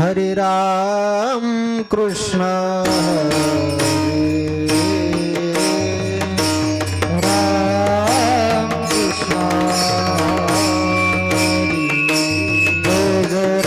हरे राम कृष्ण राम कृष्ण जय जय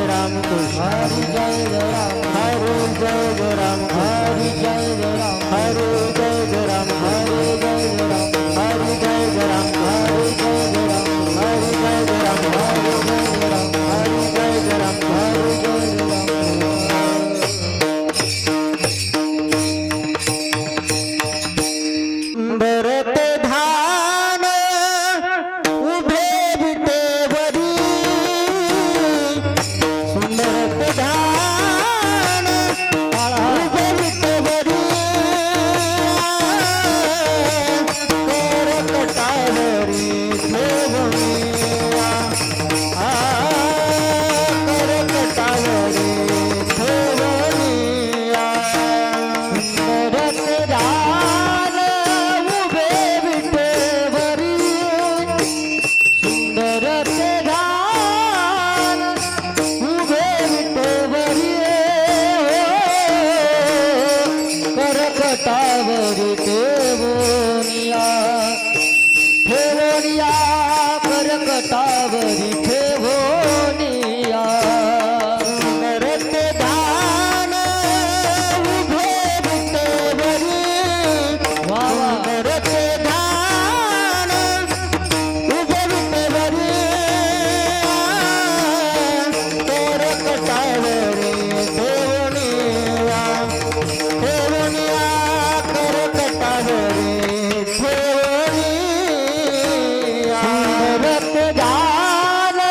राम कृष्ण जय जय राम कृष्ण सुंदरत झाल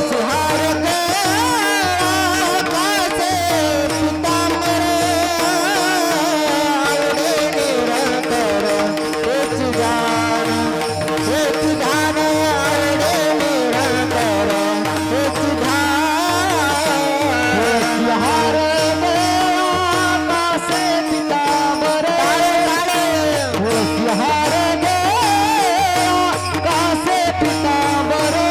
सिहार कासे पितांबर आवडे निरंतर हेच ध्यान आवडे निरंतर हेच ध्यान सिहार कासे पितांबर सिहार कासे पितांबर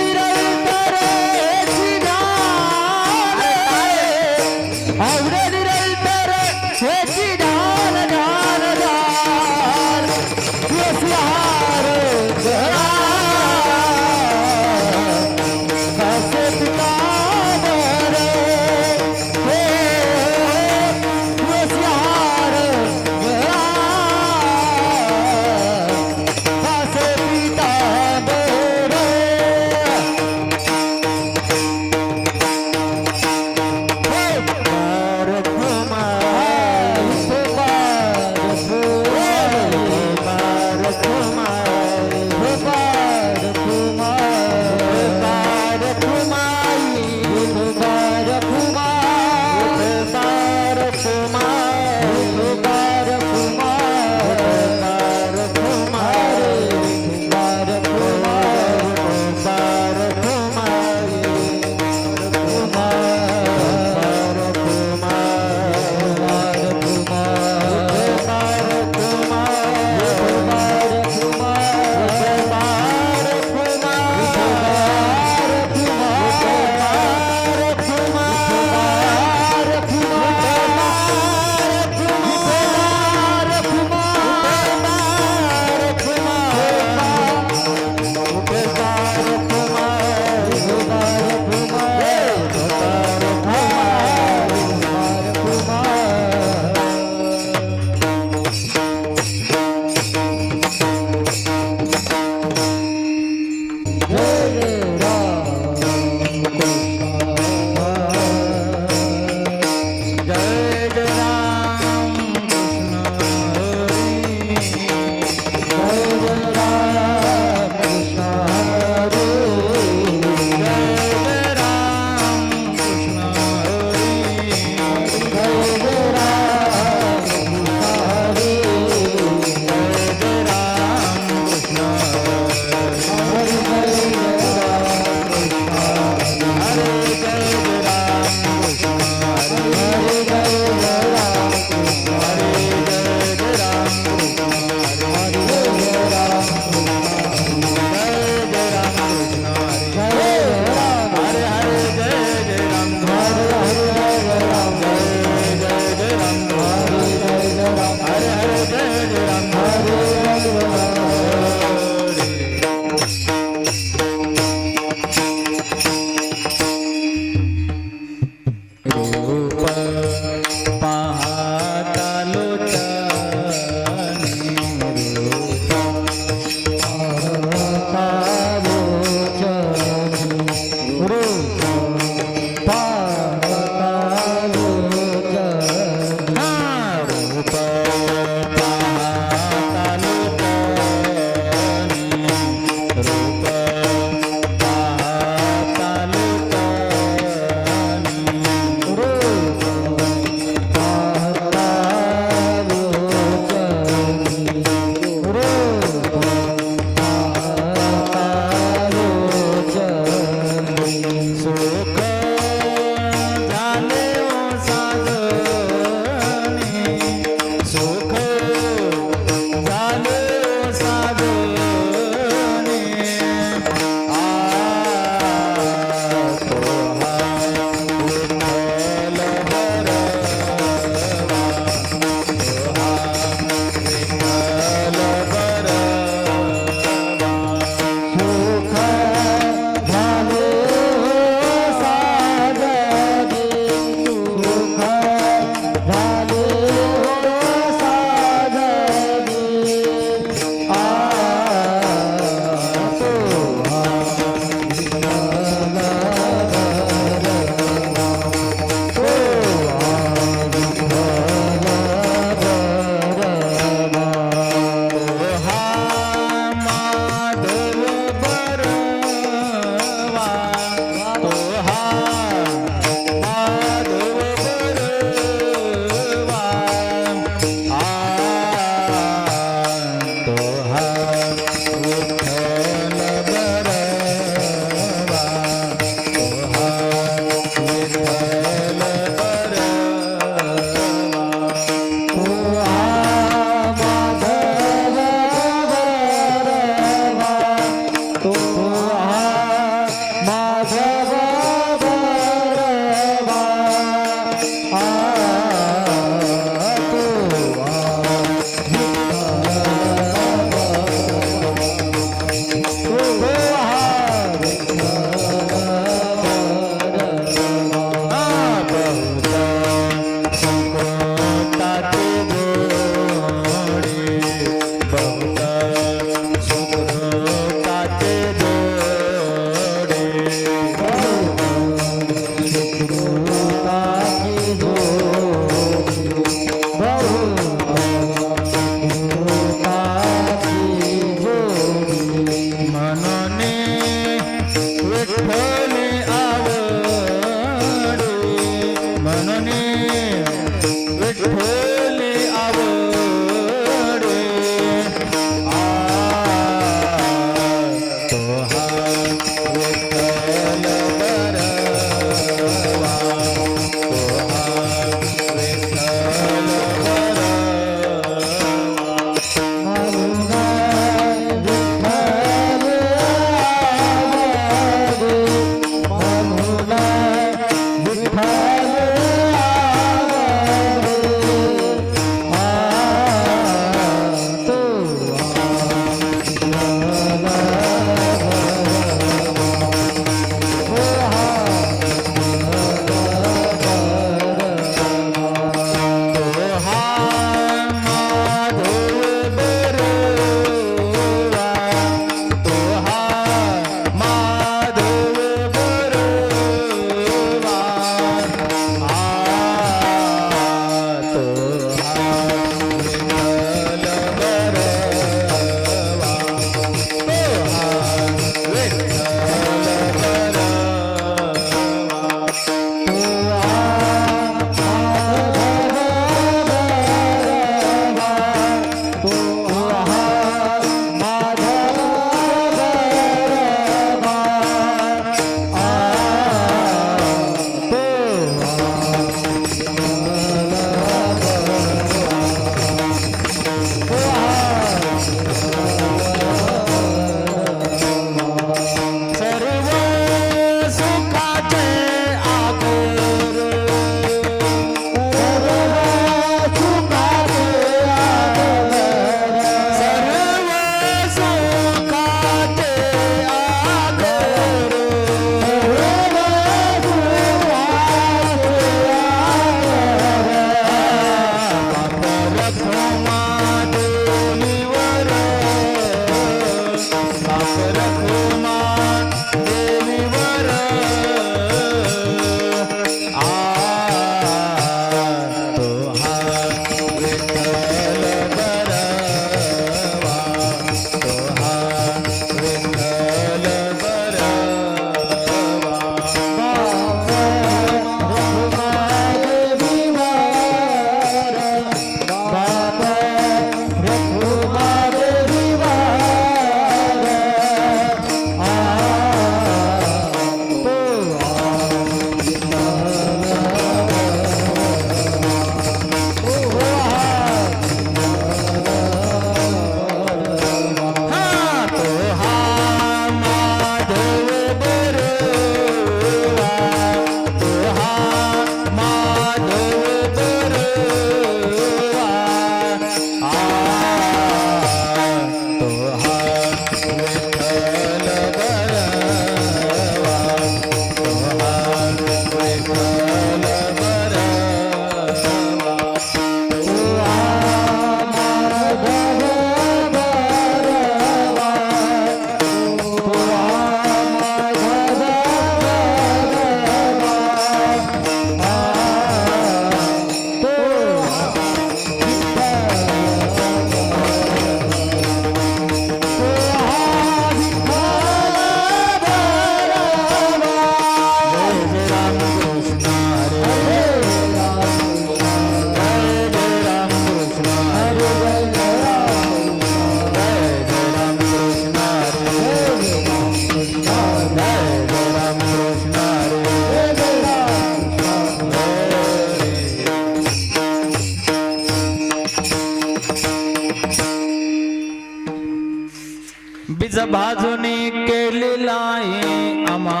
बीज भाजूनी केलेला आहे आम्हा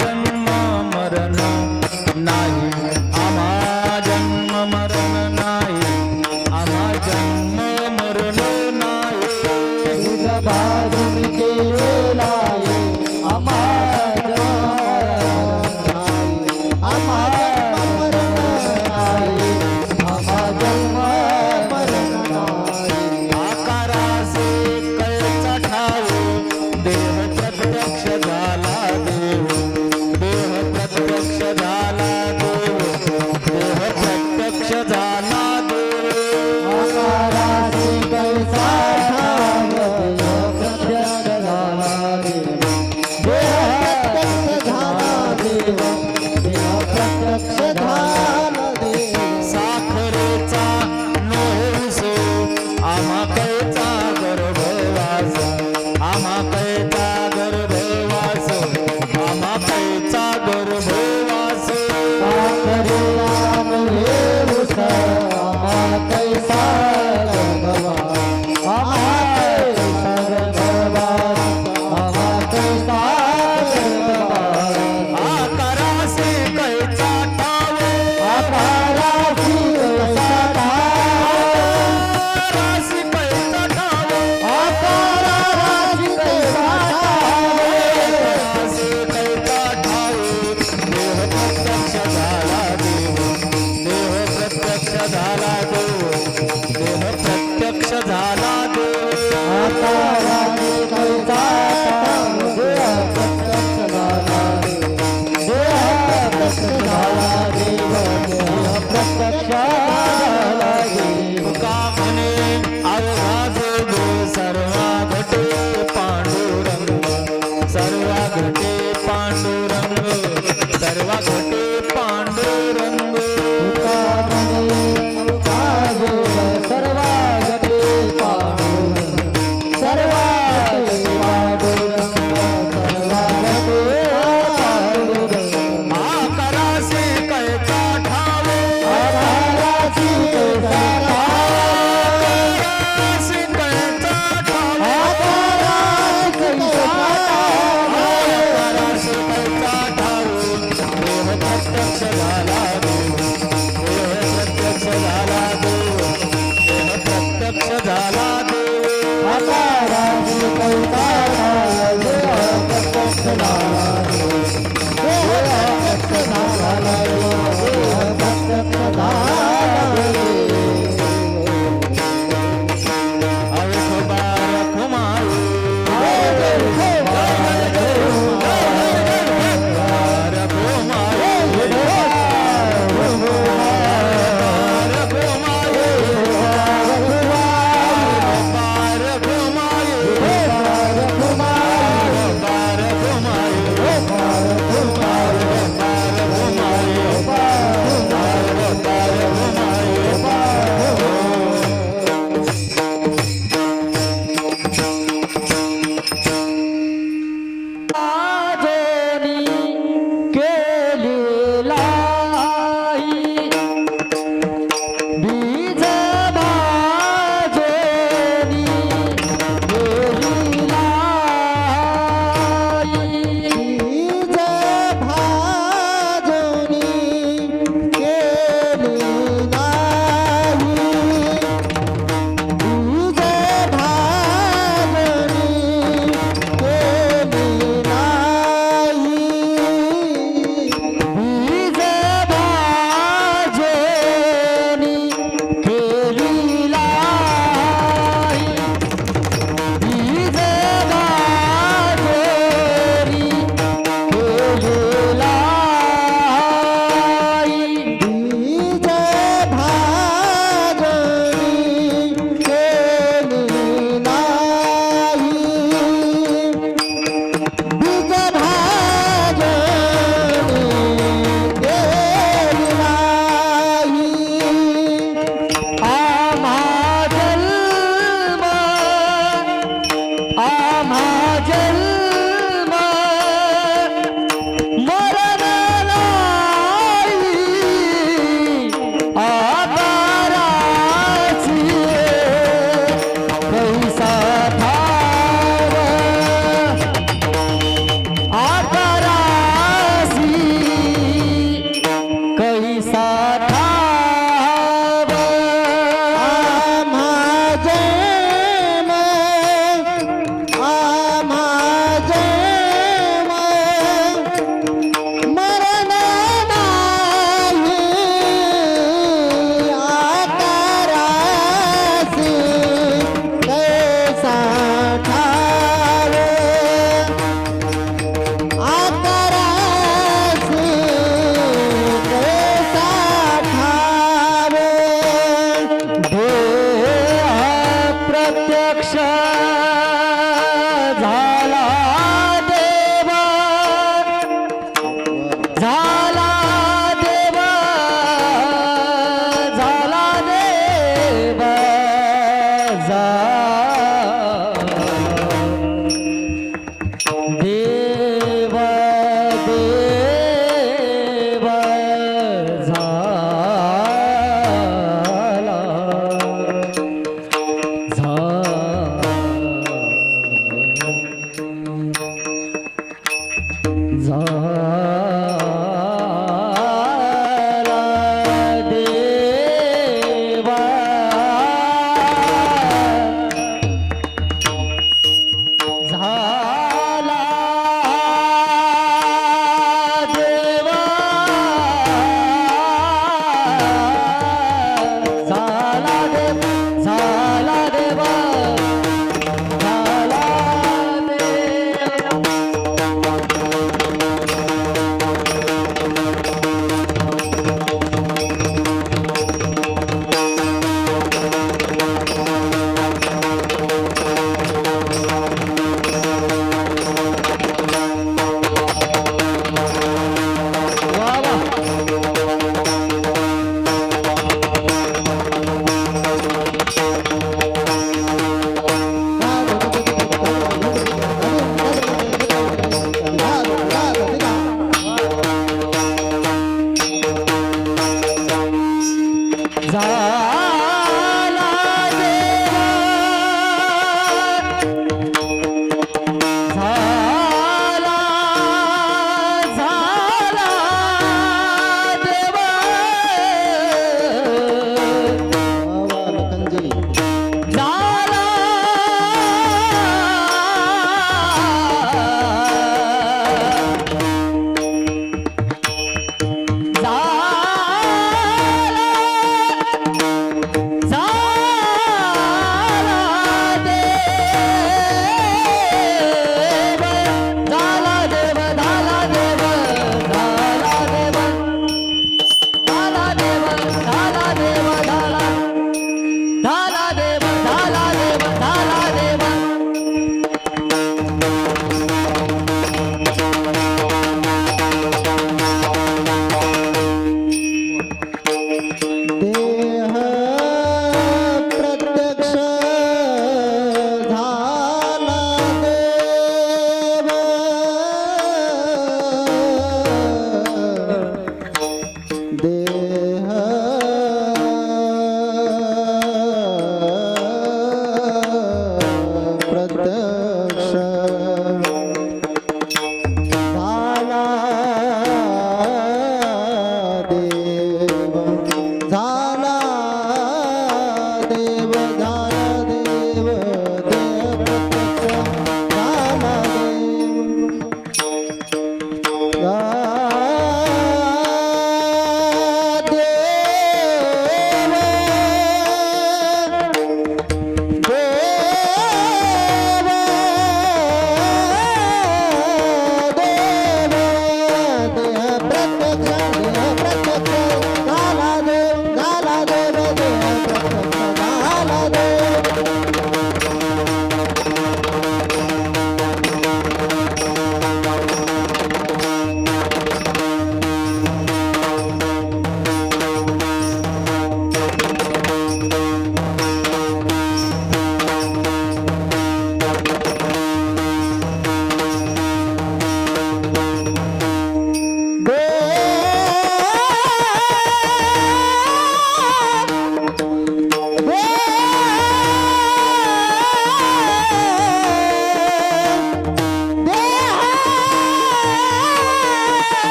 जन्म मरण नाही आम्हा जन्म मरण नाही आम्हा जन्म मरण नाही तुझ बाजून केलेला आहे आम्हा जन्म मरण नाही आकारासे कळचा ठाव देह प्रत्यक्ष झाला देव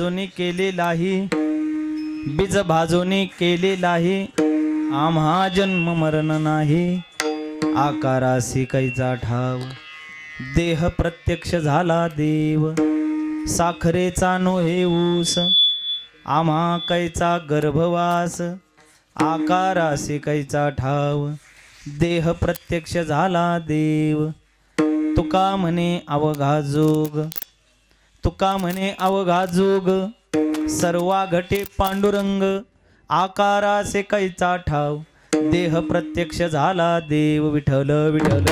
भाजोनी केलेलाही बीज भाजोनी केलेलाही आम्हा जन्म मरण नाही. आकारासी कैचा ठाव देह प्रत्यक्ष झाला देव. साखरेचा नोहे ऊस आम्हा कैचा गर्भवास. आकारासी कैचा ठाव देह प्रत्यक्ष झाला देव. तुका म्हणे अवघा जोग तुका म्हणे अवघा जोग सर्वा घटे पांडुरंग. आकारासे कैचा ठाव देह प्रत्यक्ष झाला देव. विठ्ठल विठ्ठल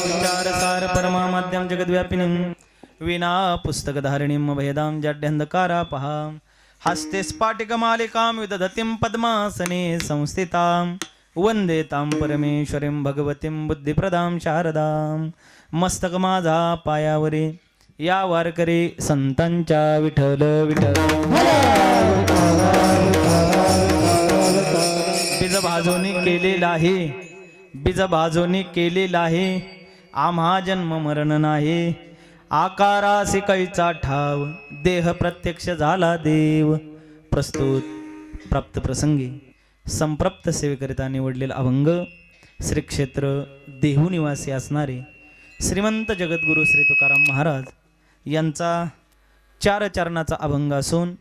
विचारसार परमा माध्यम जगद्व्यापिनीं विना पुस्तकधारिणीं भेदां जाड्यंधकारा पहा. हस्ते स्फाटिकमालिकां विदधतीं पद्मासने संस्थितां. वंदे तां परमेश्वरीं भगवतीं बुद्धिप्रदां शारदां. मस्तक माझा पायावरी या वारकरी संतांच्या. विठ्ठल विठ्ठल बीज भाजोनी केलेला आहे बीज भाजोनी केलेला आहे आम्हा जन्म मरण नाही. आकारासी कैचा ठाव देह प्रत्यक्ष झाला देव. प्रस्तुत प्राप्त प्रसंगी संप्रप्त सेवेकरिता निवडलेला अभंग श्री क्षेत्र देहू निवासी असणारे श्रीमंत जगद्गुरु श्री तुकाराम महाराज यांचा 4 चरणाचा अभंग असून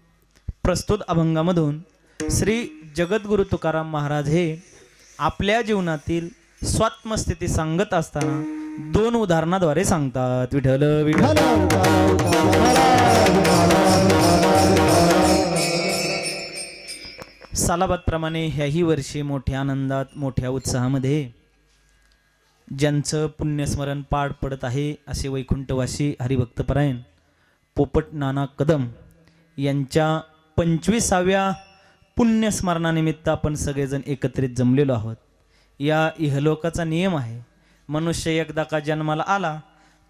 प्रस्तुत अभंगामधून श्री जगद्गुरु तुकाराम महाराज हे आपल्या जीवनातील स्वात्मस्थिती सांगत असताना 2 उदाहरणाद्वारे सांगतात. विठ्ठल विठ्ठल सालाबादप्रमाणे ह्याही वर्षी मोठ्या आनंदात मोठ्या उत्साहामध्ये ज्यांचं पुण्यस्मरण पार पडत आहे असे वैकुंठवासी हरिभक्तपरायण पोपट नाना कदम यांच्या 25व्या पुण्यस्मरणानिमित्त आपण सगळेजण एकत्रित जमलेलो आहोत. या इहलोकाचा नियम आहे. मनुष्य एकदा का जन्माला आला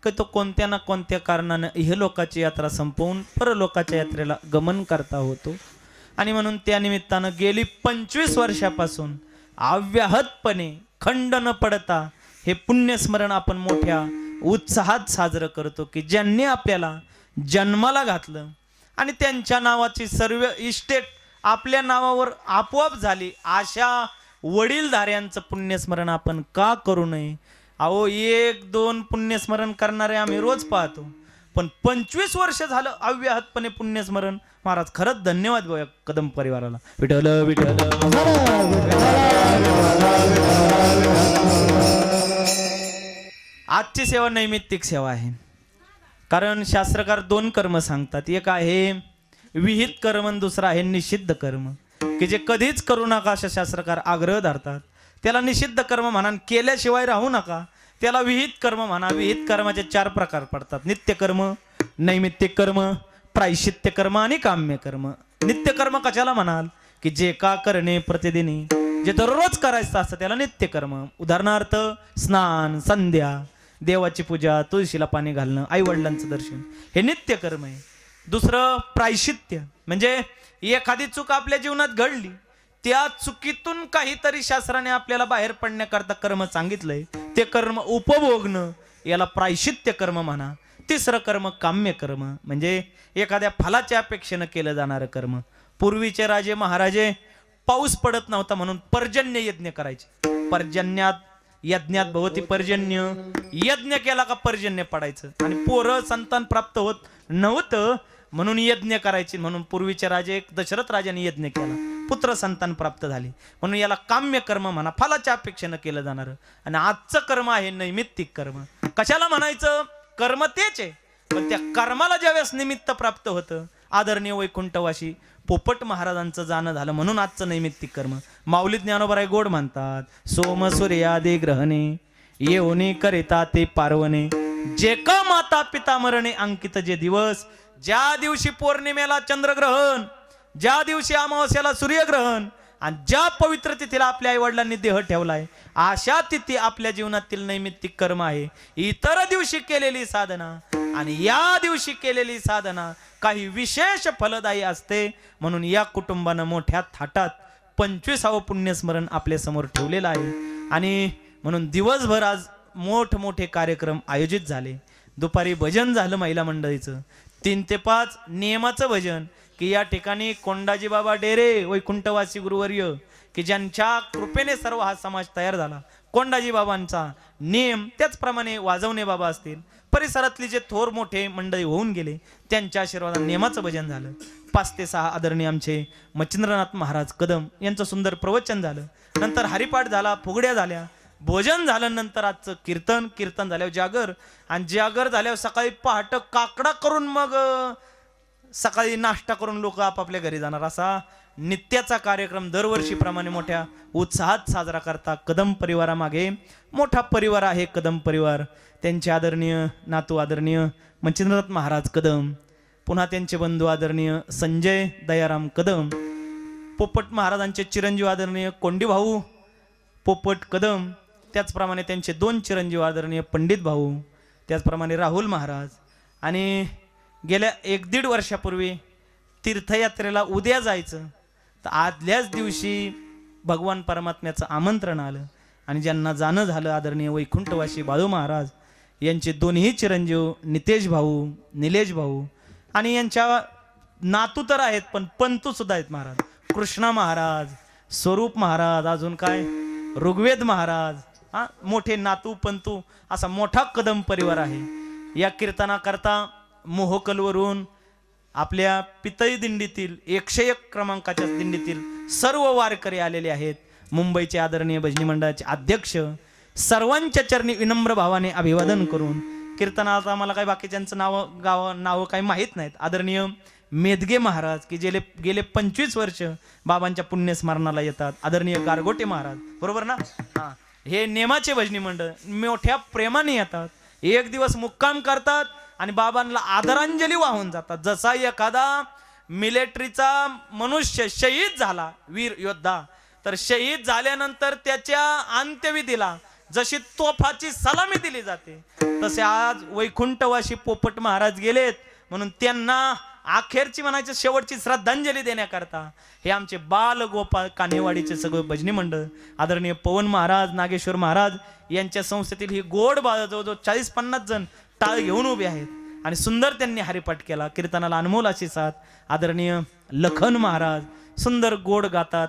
की तो कोणत्या ना कोणत्या कारणानं इहलोकाची यात्रा संपवून परलोकाच्या यात्रेला गमन करता होतो. आणि म्हणून त्या निमित्तानं गेली 25 वर्षापासून अव्याहतपणे खंड न पडता हे पुण्यस्मरण आपण मोठ्या उत्साहात साजरं करतो की ज्यांनी आपल्याला जन्माला घातलं आणि त्यांच्या नावाची सर्व इस्टेट आपल्या नावावर आपोआप झाली अशा वडीलधाऱ्यांचं पुण्यस्मरण आपण का करू नये. अहो 1-2 पुण्यस्मरण करणारे आम्ही रोज पाहतो, पण 25 वर्ष झालं अव्याहतपणे पुण्यस्मरण. महाराज खरंच धन्यवाद बघा कदम परिवाराला. विठ्ठल विठ्ठल आजची सेवा नैमित्तिक सेवा आहे. कारण शास्त्रकार 2 कर्म सांगतात. एक आहे विहित कर्म आणि दुसरा आहे निषिद्ध कर्म, की जे कधीच करू नका अशा शास्त्रकार आग्रह धरतात. त्याला निषिद्ध कर्म म्हणा, केल्याशिवाय राहू नका. त्याला विहित कर्म म्हणा. विहित कर्माचे 4 प्रकार पडतात: नित्यकर्म, नैमित्तिक कर्म, प्रायश्चित्य कर्म आणि काम्य कर्म. नित्यकर्म कशाला म्हणाल? की जे का करणे प्रतिदिनी, जे दररोज करायचं असतं त्याला नित्यकर्म. उदाहरणार्थ स्नान, संध्या, देवाची पूजा, तुळशीला पाणी घालणं, आई वडिलांचं दर्शन, हे नित्यकर्म आहे. दुसरं प्रायश्चित्य, म्हणजे एखादी चूक आपल्या जीवनात घडली, त्या चुकीतून काहीतरी शास्त्राने आपल्याला बाहेर पडण्याकरता कर्म सांगितलंय, ते कर्म उपभोगणं, याला प्रायश्चित्य कर्म म्हणा. तिसरं कर्म काम्य कर्म, म्हणजे एखाद्या फलाच्या अपेक्षेनं केलं जाणारं कर्म. पूर्वीचे राजे महाराजे पाऊस पडत नव्हता म्हणून पर्जन्य यज्ञ करायचे. पर्जन्यात यज्ञात भवती पर्जन्य, यज्ञ केला का पर्जन्य पडायचं. आणि पोरं संतान प्राप्त होत नव्हतं म्हणून यज्ञ करायचे. म्हणून पूर्वीचे राजे, दशरथ राजाने यज्ञ केला, पुत्र संतान प्राप्त झाले, म्हणून याला काम्य कर्म म्हणा, फलाच्या अपेक्षेनं केलं जाणार. आणि आजचं कर्म आहे नैमित्तिक कर्म. कशाला म्हणायचं? कर्म तेच आहे, पण त्या कर्माला ज्यावेळेस निमित्त प्राप्त होतं, आदरणीय वैकुंठवासी पोपट महाराजांचं जाणं झालं म्हणून आजचं नैमित्तिक कर्म. माऊली ज्ञानोबराय गोड म्हणतात: सोम सूर्यादि ग्रहणे येऊनी करिता ते पार्वणे, जे का माता पिता मरणे अंकित जे दिवस. ज्या दिवशी पौर्णिमेला चंद्रग्रहण, ज्या दिवशी अमावस्याला सूर्यग्रहण, आणि ज्या पवित्र तिथीला आपल्या आई वडिलांनी देह ठेवलाय, अशा तिथी आपल्या जीवनातील नैमित्तिक कर्म आहे. इतर दिवशी केलेली साधना आणि या दिवशी केलेली साधना काही विशेष फलदायी असते. म्हणून या कुटुंबानं मोठ्या थाटात 25वं पुण्यस्मरण आपल्या समोर ठेवलेलं आहे. आणि म्हणून दिवसभर आज मोठमोठे कार्यक्रम आयोजित झाले. दुपारी भजन झालं महिला मंडळीचं 3 ते 5 नियमाचं भजन, की या ठिकाणी कोंडाजी बाबा डेरे वैकुंठवासी गुरुवर्य की ज्यांच्या कृपेने सर्व हा समाज तयार झाला, कोंडाजी बाबांचा नियम त्याचप्रमाणे वाजवणे बाबा असतील, परिसरातली जे थोर मोठे मंडळी होऊन गेले त्यांच्या आशीर्वादाने नियमाचं भजन झालं. 5 ते 6 आदरणीय आमचे मच्छिंद्रनाथ महाराज कदम यांचं सुंदर प्रवचन झालं. नंतर हरिपाठ झाला, फुगड्या झाल्या, भोजन झालं. नंतर आजचं कीर्तन झाल्यावर जागर, आणि जागर झाल्यावर सकाळी पहाट काकडा करून मग सकाळी नाश्ता करून लोक आपापल्या घरी जाणार, असा नित्याचा कार्यक्रम दरवर्षीप्रमाणे मोठ्या उत्साहात साजरा करता. कदम परिवारामागे मोठा परिवार आहे कदम परिवार. त्यांचे आदरणीय नातू आदरणीय मच्छिंद्रनाथ महाराज कदम, पुन्हा त्यांचे बंधू आदरणीय संजय दयाराम कदम, पोपट महाराजांचे चिरंजीव आदरणीय कोंडी भाऊ पोपट कदम, त्याचप्रमाणे त्यांचे 2 चिरंजीव आदरणीय पंडित भाऊ, त्याचप्रमाणे राहुल महाराज. आणि गेल्या 1-1.5 वर्षापूर्वी तीर्थयात्रेला उद्या जायचं, तर आदल्याच दिवशी भगवान परमात्म्याचं आमंत्रण आलं आणि ज्यांना जाणं झालं आदरणीय वैकुंठवासी बाळू महाराज यांचे 2ही चिरंजीव नितेश भाऊ, निलेश भाऊ, आणि यांच्या नातू तर आहेत पण पंतू सुद्धा आहेत महाराज, कृष्णा महाराज, स्वरूप महाराज, अजून काय ऋग्वेद महाराज, मोठे नातू पंतू, असा मोठा कदम परिवार आहे. या कीर्तनाकरता मोहकलवरून आपल्या पितळी दिंडीतील 101 क्रमांकाच्या दिंडीतील सर्व वारकरी आलेले आहेत. मुंबईचे आदरणीय भजनी मंडळाचे अध्यक्ष, सर्वांच्या चरणी विनम्र भावाने अभिवादन करून कीर्तनाला आम्हाला काही बाकीच्यांचं नावं काही माहीत नाहीत. आदरणीय मेदगे महाराज की गेले 25 वर्ष बाबांच्या पुण्यस्मरणाला येतात. आदरणीय गारगोटे महाराज, बरोबर ना, हा, हे नेमाचे भजनी मंडळ मोठ्या प्रेमाने येतात. एक दिवस मुक्काम करतात आणि बाबांना आदरांजली वाहून जातात. जसा एखादा मिलिटरीचा मनुष्य शहीद झाला, वीर योद्धा, तर शहीद झाल्यानंतर त्याच्या अंत्यविधीला जशी तोफाची सलामी दिली जाते, तसे आज वैकुंठवासी पोपट महाराज गेलेत म्हणून त्यांना अखेरची म्हणायची शेवटची श्रद्धांजली देण्याकरता हे आमचे बाल गोपाळ कान्हेवाडीचे सगळं भजनी मंडळ, आदरणीय पवन महाराज, नागेश्वर महाराज यांच्या संस्थेतील ही गोड बाळ जवळजवळ 40-50 जण टाळ घेऊन उभे आहेत आणि सुंदर त्यांनी हरिपाठ केला. कीर्तनाला अनमोल अशी साथ. आदरणीय लखन महाराज सुंदर गोड गातात,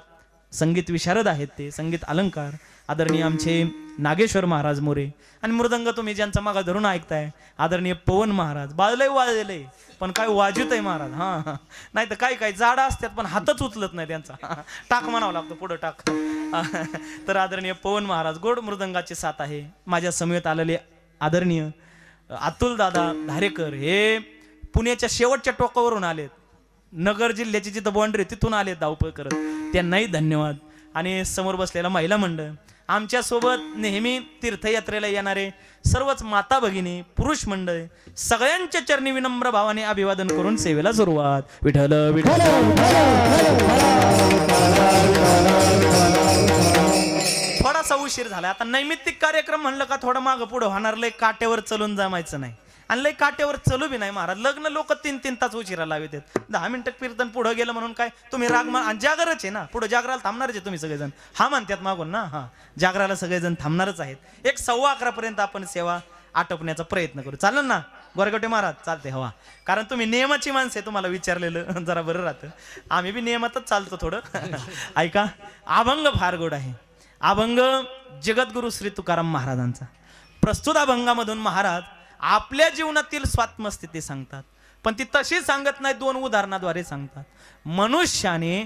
संगीत विशारद आहेत ते, संगीत अलंकार. आदरणीय आमचे नागेश्वर महाराज मोरे, आणि मृदंग तुम्ही ज्यांचा मागा धरून ऐकताय आदरणीय पवन महाराज. बाळलंय वाळलेलंय पण काय वाजत आहे महाराज, हा, नाही तर काही जाडा असतात पण हातच उचलत नाही त्यांचा, टाक म्हणावं लागतो पुढं टाक. तर आदरणीय पवन महाराज गोड मृदंगाची साथ आहे. माझ्या समवेत आलेले आदरणीय अतुल दादा धारेकर हे पुण्याच्या शेवटच्या टोकावरून आलेत, नगर जिल्ह्याची जिथं बाँड्री तिथून आलेत धावपळ करत, त्यांनाही धन्यवाद. आणि समोर बसलेला महिला मंडळ, आमच्या सोबत नेहमी तीर्थयात्रेला येणारे सर्वच माता भगिनी, पुरुष मंडळ, सगळ्यांच्या चरणी विनम्र भावाने अभिवादन करून सेवेला सुरुवात. विठ्ठल विठ्ठल. थोडासा उशीर झाला, आता नैमित्तिक कार्यक्रम म्हणलं का थोडं मागं पुढं होणार, लय काट्यावर चलून जमायचं नाही आणि लय काट्यावर चलू बी नाही महाराज. लग्न लोक 3-3 तास उशिरा लावत आहेत, 10 मिनिटं कीर्तन पुढं गेलं म्हणून काय तुम्ही राग आणि जागरच आहे ना, पुढे जागराला थांबणारच आहे तुम्ही सगळेजण, हा म्हणतात मागून ना, हा जागराला सगळेजण थांबणारच आहेत. 1:15 पर्यंत आपण सेवा आटोपण्याचा प्रयत्न करू, चालेल ना गोरगटे महाराज? चालते हवा, कारण तुम्ही नियमाची माणसं आहे, तुम्हाला विचारलेलं जरा बरं राहतं. आम्ही बी नियमातच चालतो थोडं. ऐका, अभंग फार गोड आहे. अभंग जगद्गुरु श्री तुकाराम महाराजांचा. प्रस्तुत अभंगामधून महाराज आपल्या जीवनातील स्वात्मस्थिती सांगतात, पण ती तशी सांगत नाही, 2 उदाहरणाद्वारे सांगतात. मनुष्याने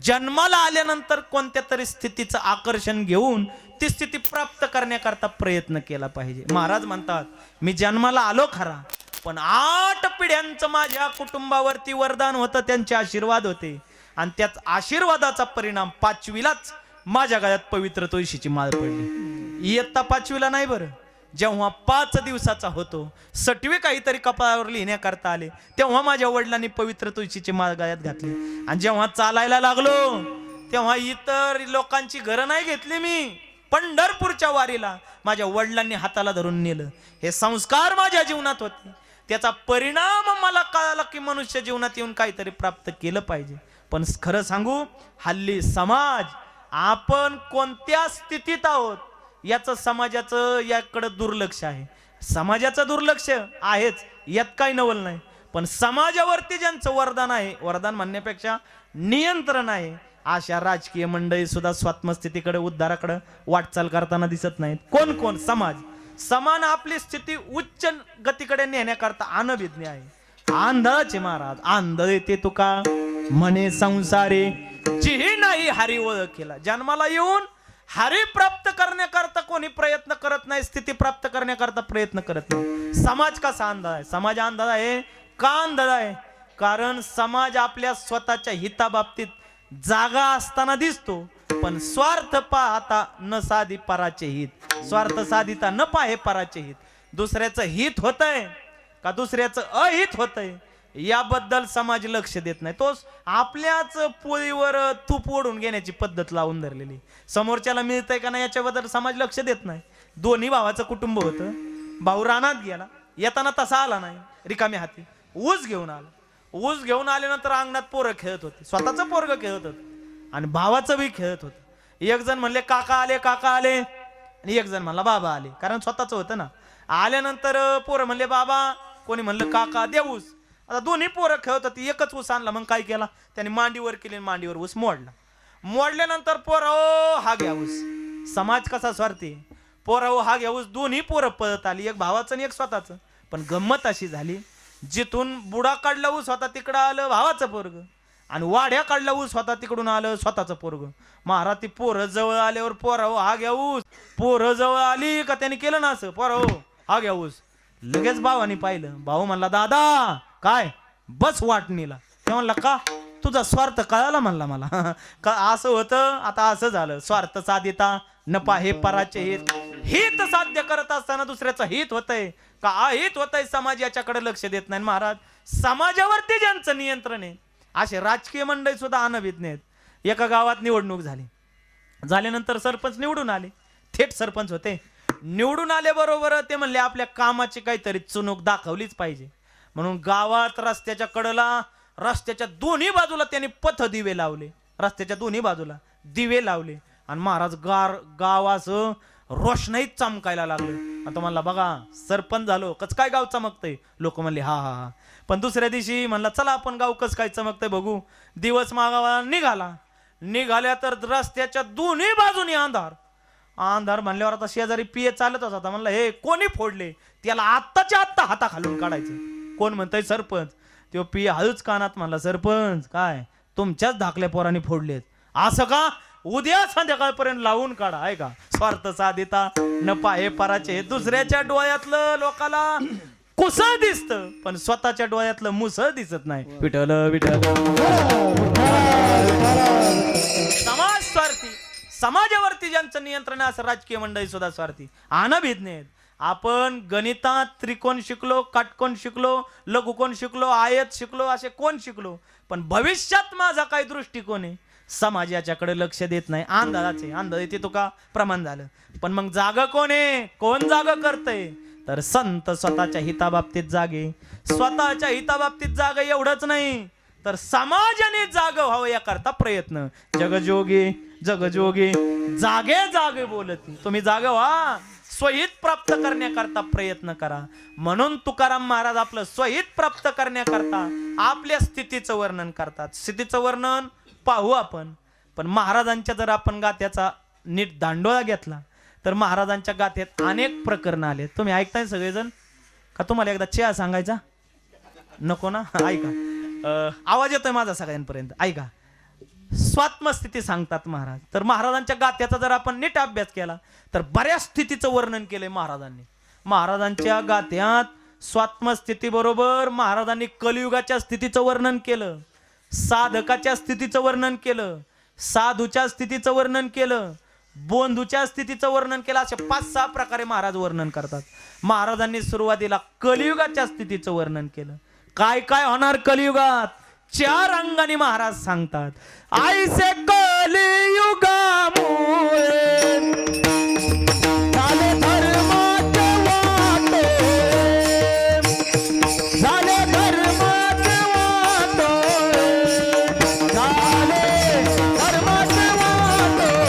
जन्माला आल्यानंतर कोणत्या तरी स्थितीचं आकर्षण घेऊन ती स्थिती प्राप्त करण्याकरता प्रयत्न केला पाहिजे. महाराज म्हणतात, मी जन्माला आलो खरा, पण 8 पिढ्यांचं माझ्या कुटुंबावरती वरदान होतं, त्यांचे आशीर्वाद होते, आणि त्याच आशीर्वादाचा परिणाम 5वीलाच माझ्या गळ्यात पवित्र तुळशीची माळ पडली. इयत्ता 5वीला नाही बरं, जेव्हा 5 दिवसाचा होतो, 6वी काहीतरी कपाळावर लिहिण्याकरता आले, तेव्हा माझ्या वडिलांनी पवित्र तुळशीची माळ गळ्यात घातली. आणि जेव्हा चालायला लागलो तेव्हा इतर लोकांची घरं नाही घेतली, मी पंढरपूरच्या वारीला माझ्या वडिलांनी हाताला धरून नेलं. हे संस्कार माझ्या जीवनात होते, त्याचा परिणाम मला कळाला की मनुष्य जीवनात येऊन काहीतरी प्राप्त केलं पाहिजे. पण खरं सांगू, हल्ली समाज आपण कोणत्या स्थितीत आहोत याचं समाजाचं याकडे दुर्लक्ष आहे. समाजाचं दुर्लक्ष आहेच, यात काही नवल नाही. पण समाजावरती ज्यांचं वरदान आहे, वरदान म्हणण्यापेक्षा नियंत्रण आहे, अशा राजकीय मंडळी सुद्धा स्वात्मस्थितीकडे उद्धाराकडे वाटचाल करताना दिसत नाहीत. कोण कोण? समाज. समान आपली स्थिती उच्च गतीकडे नेण्याकरता अनभिज्ञ आहे. आंधळाचे महाराज आंधळे ते तुका म्हणे संसारे, जिही नाही हरी ओळखेला. जन्माला येऊन हरी प्राप्त करण्याकरता कोणी प्रयत्न करत नाही, स्थिती प्राप्त करण्याकरता प्रयत्न करत नाही. समाज कसा अंधा आहे? समाज अंधा आहे. का अंधा आहे? कारण समाज आपल्या स्वतःच्या हिताबाबतीत जागा असताना दिसतो, पण स्वार्थ पाहता न साधी पराचे हित. स्वार्थ साधिता न पाहे पराचे हित. दुसऱ्याचं हित होतंय का दुसऱ्याचं अहित होतंय याबद्दल समाज लक्ष देत नाही. तोच आपल्याच पोळीवर तूप ओढून घेण्याची पद्धत लावून धरलेली. समोरच्याला मिळतंय का नाही याच्याबद्दल समाज लक्ष देत नाही. दोन्ही भावाचं कुटुंब होतं. भाऊ रानात गेला, येताना तसा आला नाही, रिकामी हाती ऊस घेऊन आला. ऊस घेऊन आल्यानंतर अंगणात पोरं खेळत होते. स्वतःचं पोरग खेळत होत आणि भावाचं बी खेळत होत. एक जण म्हणले काका आले, काका आले, आणि एक जण म्हणला बाबा आले, कारण स्वतःच होतं ना. आल्यानंतर पोरं म्हणले बाबा, कोणी म्हणलं काका, दे ऊस. आता दोन्ही पोरं खेळत होती, एकच ऊस आणला. मग काय केला त्याने? मांडीवर केली, मांडीवर ऊस मोडला. मोडल्यानंतर पोरं हा घ्या ऊस. समाज कसा स्वार्थी? पोरं हा घ्या ऊस. दोन्ही पोरं पळत आली, एक भावाचं आणि एक स्वतःचं. पण गंमत अशी झाली, जिथून बुडा काढला ऊस होता तिकडं आलं भावाचं पोरग, आणि वाड्या काढला ऊस होता तिकडून आलं स्वतःचं पोरग. महाराज ती पोरं जवळ आल्यावर पोरं हा घ्या ऊस. पोरं जवळ आली का त्याने केलं ना असं, पोरं हा घ्या ऊस. लगेच भावाने पाहिलं. भाऊ म्हणला दादा काय बस वाटणीला. ते म्हणला का? तुझा स्वार्थ कळाला म्हणला मला. का असं होतं? आता असं झालं. स्वार्थ साधिता न पाहे पराचे हित. हित साध्य करत असताना दुसऱ्याचं हित होतंय का अहित होतंय, समाज याच्याकडे लक्ष देत नाही. महाराज समाजावरती ज्यांचं नियंत्रण आहे असे राजकीय मंडळी सुद्धा अनभिज्ञ आहेत. एका गावात निवडणूक झाली, झाल्यानंतर सरपंच निवडून आले. थेट सरपंच होते. निवडून आल्याबरोबर ते म्हणले आपल्या कामाची काहीतरी चुणूक दाखवलीच पाहिजे, म्हणून गावात रस्त्याच्या कडेला, रस्त्याच्या दोन्ही बाजूला त्यांनी पथ दिवे लावले. रस्त्याच्या दोन्ही बाजूला दिवे लावले आणि महाराज गाव असं रोषणाईत चमकायला लागलं. आता म्हणला बघा सरपंच झालो, कस काय गाव चमकतंय? लोक म्हणले हा हा हा. पण दुसऱ्या दिवशी म्हणला चला आपण गाव कस काय चमकतंय बघू. दिवस मागावा निघाल्या तर रस्त्याच्या दोन्ही बाजूनी अंधार. अंधार म्हणल्यावर आता शेजारी पिये चालतच होता. म्हणलं हे कोणी फोडले? त्याला आत्ताच्या आत्ता हाता खालून काढायचं. कोण म्हणतंय? सरपंच. तो पिये हळूच कानात म्हणला सरपंच काय तुमच्याच धाकल्या पोरांनी फोडलेत? असं का? उद्या संध्याकाळपर्यंत लावून काढा. आहे का? स्वार्थ साधिता न पाहे पराचे. दुसऱ्याच्या डोळ्यातलं लोकाला कुसळ दिसत, पण स्वतःच्या डोळ्यातलं मुसळ दिसत नाही. विठ्ठल विठ्ठल. समाज स्वार्थी. समाजावरती ज्यांचं नियंत्रण आहे असं राजकीय मंडळी सुद्धा स्वार्थी अनभिज्ञ आहेत. आपण गणितात त्रिकोण शिकलो, काटकोण शिकलो, लघुकोण शिकलो, आयत शिकलो, असे कोण शिकलो, पण भविष्यात माझा काय दृष्टिकोन आहे समाज याच्याकडे लक्ष देत नाही. आंधळाचे आंधळे ते तुका प्रमाण झालं. पण मग जागा कोण आहे? कोण जागा करतंय? तर संत स्वतःच्या हिताबाबतीत जागे. स्वतःच्या हिताबाबतीत जागा एवढंच नाही तर समाजाने जाग व्हावं याकरता प्रयत्न. जगजोगी जगजोगी जागे जागे बोलती. तुम्ही जागे व्हा, स्वहित प्राप्त करण्याकरता प्रयत्न करा. म्हणून तुकाराम महाराज आपलं स्वहित प्राप्त करण्याकरता आपल्या स्थितीचं वर्णन करतात. स्थितीचं वर्णन पाहू आपण, पण महाराजांच्या जर आपण गाथ्याचा नीट दांडोळा घेतला तर महाराजांच्या गाथ्यात अनेक प्रकरण आले. तुम्ही ऐकताय सगळेजण का? तुम्हाला एकदा चहा सांगायचा नको ना? ऐका, आवाज येतोय माझा सगळ्यांपर्यंत. ऐका, स्वात्मस्थिती सांगतात महाराज. तर महाराजांच्या गाथ्याचा जर आपण नीट अभ्यास केला तर बऱ्याच स्थितीचं वर्णन केलंय महाराजांनी. महाराजांच्या गाथ्यात स्वात्मस्थिती बरोबर महाराजांनी कलियुगाच्या स्थितीचं वर्णन केलं, साधकाच्या स्थितीचं वर्णन केलं, साधूच्या स्थितीचं वर्णन केलं, बोंधूच्या स्थितीचं वर्णन केलं. असे 5-6 प्रकारे महाराज वर्णन करतात. महाराजांनी सुरुवातीला कलियुगाच्या स्थितीचं वर्णन केलं. काय काय होणार कलियुगात 4 अंगाने महाराज सांगतात. आईसे कलियुगामुळे झाले धर्माचे वाटोळे, झाले धर्माचे वाटोळे, झाले धर्माचे वाटोळे.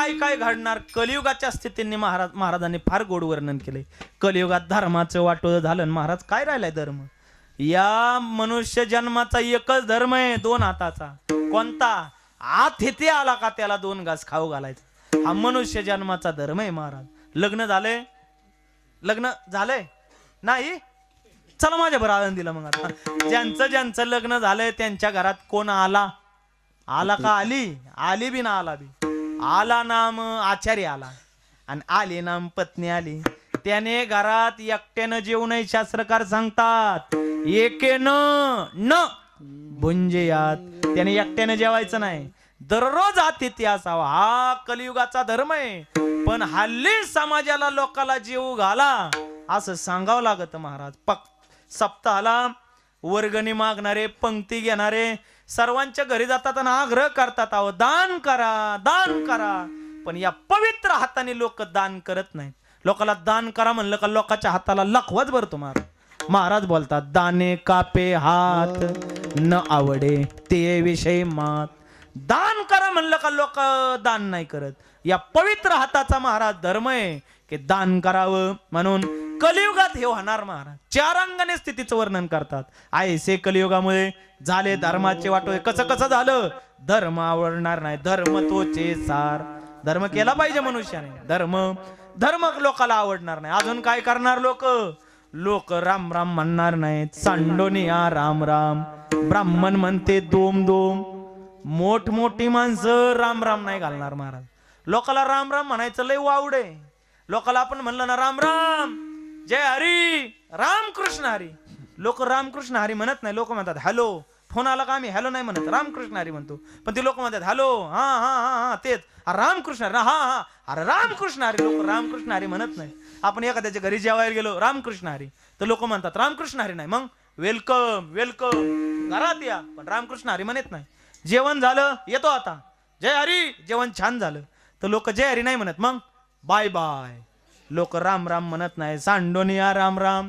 काय काय घडणार कलियुगाच्या स्थितीने महाराजांनी फार गोड वर्णन केले. कलियुगात धर्माचं वाटोळं झालं. महाराज काय राहिलाय धर्म? या मनुष्य जन्माचा एकच धर्म आहे, 2 हाताचा. कोणता? हात इथे आला का त्याला 2 घास खाऊ घालायचा. हा मनुष्य जन्माचा धर्म आहे महाराज. लग्न झालंय? लग्न झालंय नाही? चला माझ्या बरं आनंदीला. मग आता ज्यांचं लग्न झालंय त्यांच्या घरात कोण आला? आला का आली? आली बी ना आला बी. आला नाम आचार्य आला आणि आली नाम पत्नी आली. त्याने घरात एकट्यानं जेवू नये शास्त्रकार सांगतात. एकेनं न भुंजेयात. त्याने एकट्यानं जेवायचं नाही. दररोज अतिथी असावा. हा कलियुगाचा धर्म आहे. पण हल्ली समाजाला लोकाला जेवू घाला असं सांगावं लागत महाराज. सप्ताहाला वर्गणी मागणारे, पंक्ती घेणारे सर्वांच्या घरी जातात आणि आग्रह करतात, अहो दान करा, दान करा. पण या पवित्र हाताने लोक दान करत नाहीत. लोकाला दान करा म्हणलं का लोकांच्या हाताला लखवाच भरतो महाराज. महाराज बोलतात, दाने कापे हात न आवडे ते विषय मात. दान करा म्हणलं का लोक दान नाही करत. या पवित्र हाताचा महाराज धर्म आहे की दान करावं. म्हणून कलियुगात हे होणार महाराज. 4 अंगाने स्थितीचं वर्णन करतात. ऐसे कलियुगामुळे झाले धर्माचे वाटोळे. कसं झालं? धर्म आवडणार नाही. धर्म तोचे सार. धर्म केला पाहिजे मनुष्याने. धर्म लोकाला आवडणार नाही. अजून काय करणार लोक राम राम म्हणणार नाहीत. सांडोनिया राम राम. ब्राह्मण म्हणते दोम दोम. मोठमोठी माणसं राम राम नाही घालणार महाराज. लोकाला राम राम म्हणायचं लय वावड आहे. लोकाला आपण म्हणलं ना राम राम, जय हरी, रामकृष्ण हरी. लोक रामकृष्ण हरी म्हणत नाही. लोक म्हणतात हॅलो. फोन आला का आम्ही हॅलो नाही म्हणत, रामकृष्ण हरी म्हणतो. पण ते लोक म्हणतात हॅलो, हा हा हा हा तेच रामकृष्ण हरी, हा हा अरे रामकृष्ण हरी. लोक रामकृष्ण हरी म्हणत नाही. आपण एखाद्याच्या घरी जेवायला गेलो रामकृष्ण हरी तर लोक म्हणतात रामकृष्ण हरी नाही. मग वेलकम वेलकम घरात या, पण रामकृष्ण हरी म्हणत नाही. जेवण झालं, येतो आता, जय हरी. जेवण छान झालं तर लोक जय हरी नाही म्हणत. मग बाय बाय. लोक राम राम म्हणत नाही. सांडोनिया राम राम.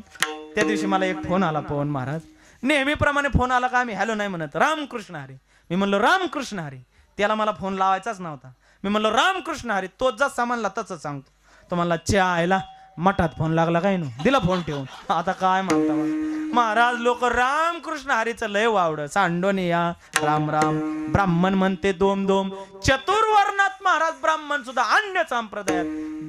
त्या दिवशी मला एक फोन आला पवन महाराज. नेहमीप्रमाणे फोन आला का आम्ही हॅलो नाही म्हणत, रामकृष्ण हरी. मी म्हणलो रामकृष्ण हरी. त्याला मला फोन लावायचाच नव्हता. मी म्हणलो रामकृष्ण हरी. तो जसा म्हणला तसं सांगतो. तो म्हणला चहा आयला मठात फोन लागला काय नो, दिला फोन ठेवून. आता काय म्हणता महाराज. लोक रामकृष्ण हरीचं लय वावड. सांडोनिया राम राम. ब्राह्मण म्हणते दोम दोम. चतुर्वर्णात महाराज ब्राह्मण सुद्धा अन्य संप्रदायात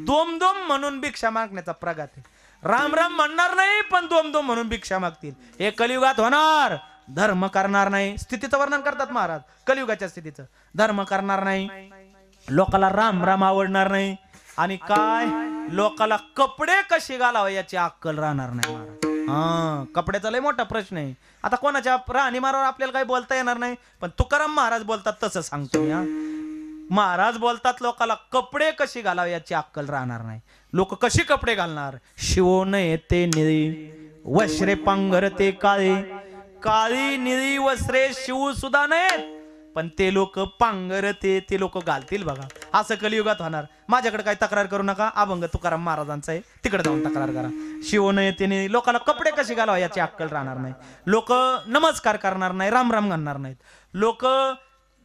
दोम दोम म्हणून भिक्षा मागण्याचा प्रघात आहे. राम राम म्हणणार नाही पण दोम दोम म्हणून भिक्षा मागतील. हे कलियुगात होणार. धर्म करणार नाही. स्थितीचं वर्णन करतात महाराज कलियुगाच्या स्थितीचं. धर्म करणार नाही. लोकाला राम राम आवडणार नाही. आणि काय लोकाला कपडे कसे घालावे याची अक्कल राहणार नाही महाराज. हा कपड्याचा लय मोठा प्रश्न आहे. आता कोणाच्या राहणीमानावर आपल्याला काही बोलता येणार नाही. पण तुकाराम महाराज बोलतात तसं सांगतो मी. महाराज बोलतात लोकाला कपडे कशी घालावे याची अक्कल राहणार नाही. लोक कशी कपडे घालणार? शिवो नये ते निळी वस्त्रे पांघरते काळी. काळी निळी वस्त्रे शिवू सुद्धा नाहीत पण ते लोक पांघरते ते लोक घालतील बघा. असं कलियुगात होणार. माझ्याकडे काही तक्रार करू नका. अभंग तुकाराम महाराजांचा आहे, तिकडे जाऊन तक्रार करा. शिवो नये ते निळी. लोकाला कपडे कशी घालावा याची अक्कल राहणार नाही. लोक नमस्कार करणार नाही, राम राम घालणार नाहीत. लोक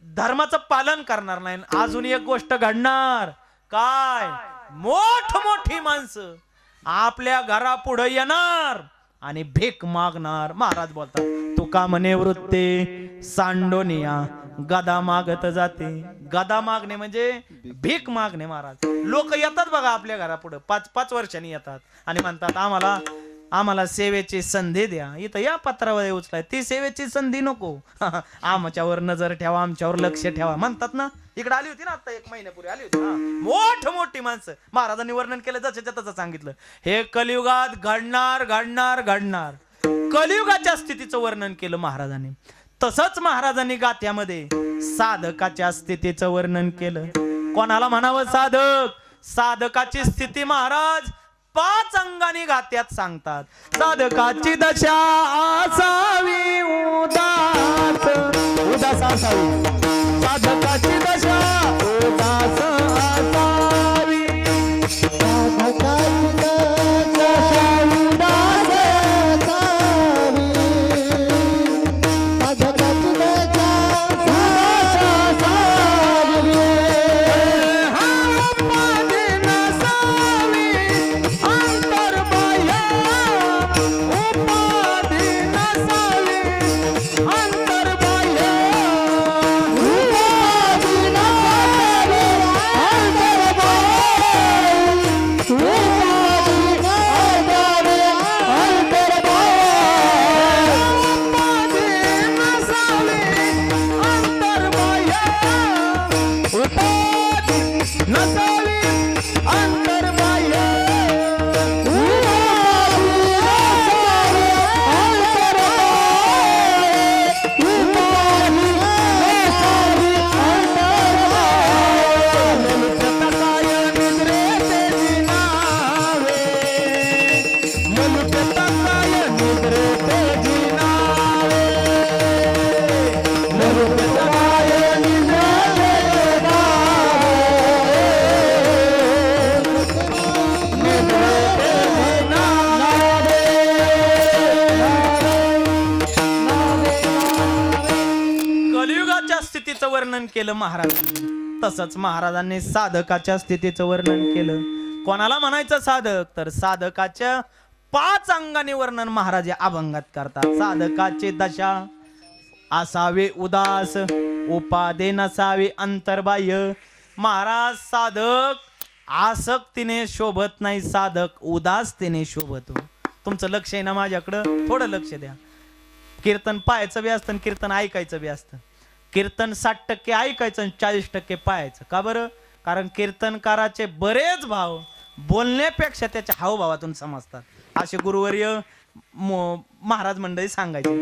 धर्माचं पालन करणार नाही. अजून एक गोष्ट घडणार. काय? मोठी माणसं आपल्या घरा पुढे येणार आणि भीक मागणार. महाराज बोलतात तुका म्हणे वृत्ते सांडोनिया गदा मागत जाते. गदा मागणे म्हणजे भीक मागणे. महाराज लोक येतात बघा आपल्या घरा पुढे 5-5 वर्षांनी येतात आणि म्हणतात आम्हाला सेवेची संधी द्या. इथं या पत्रावर उचलाय ती सेवेची संधी नको. आमच्यावर नजर ठेवा, आमच्यावर लक्ष ठेवा म्हणतात ना. इकडे आली होती ना आता 1 महिन्यापूर्वी आली होती. मोठी माणसं महाराजांनी वर्णन केलं जसं तसं सांगितलं. हे कलियुगात घडणार. कलियुगाच्या स्थितीचं वर्णन केलं महाराजांनी. तसंच महाराजांनी गाथ्यामध्ये साधकाच्या स्थितीचं वर्णन केलं. कोणाला म्हणावं साधक? साधकाची स्थिती महाराज 5 अंगाने गाथ्यात सांगतात. साधकाची दशा असावी उदास असावी. साधकाची दशा उदास असावी. साधकाची दशा उदास असावी. साधकाची दशा उदास असावी. नसावी अंतर्बाह्य कलियुगाच्या स्थितीचं वर्णन केलं महाराजांनी. तसंच महाराजांनी साधकाच्या स्थितीचं वर्णन केलं. कोणाला म्हणायचं साधक, तर साधकाच्या 5 अंगाने वर्णन महाराज या अभंगात करतात. साधकाचे दशा असावे उदास, उपादे नसावे अंतर्बाह्य. महाराज साधक आसक्तीने शोभत नाही, साधक उदासतेने शोभतो. तुमचं लक्ष आहे ना माझ्याकडं, थोडं लक्ष द्या. कीर्तन पाहायचं बी असतं, कीर्तन ऐकायचं बी असतं. कीर्तन 60% ऐकायचं आणि 40% पाहायचं. का बरं? कारण कीर्तनकाराचे बरेच भाव बोलण्यापेक्षा त्याच्या हावभावातून समजतात. असे गुरुवर्य महाराज मंडळी सांगायचे,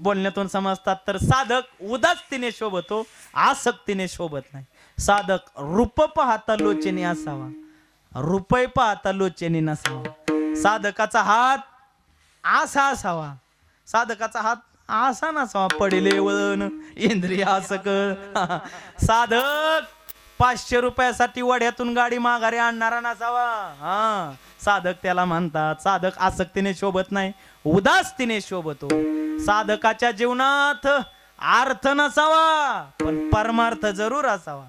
बोलण्यातून समजतात. तर साधक उदासतीने शोभतो, आसक्तीने शोभत नाही. साधक रूप पाहता लोचनी असावा, रुपये पाहता लोचनी नसावा. साधकाचा हात असा असावा, साधकाचा हात असा नसावा पडिले वळण इंद्रिय असक. साधक 500 रुपयासाठी वड्यातून गाडी माघारी आणणारा नसावा. हा, साधक त्याला म्हणतात. साधक आसक्तीने शोभत नाही, उदासतीने शोभतो. साधकाच्या जीवनात अर्थ नसावा, पण परमार्थ जरूर असावा.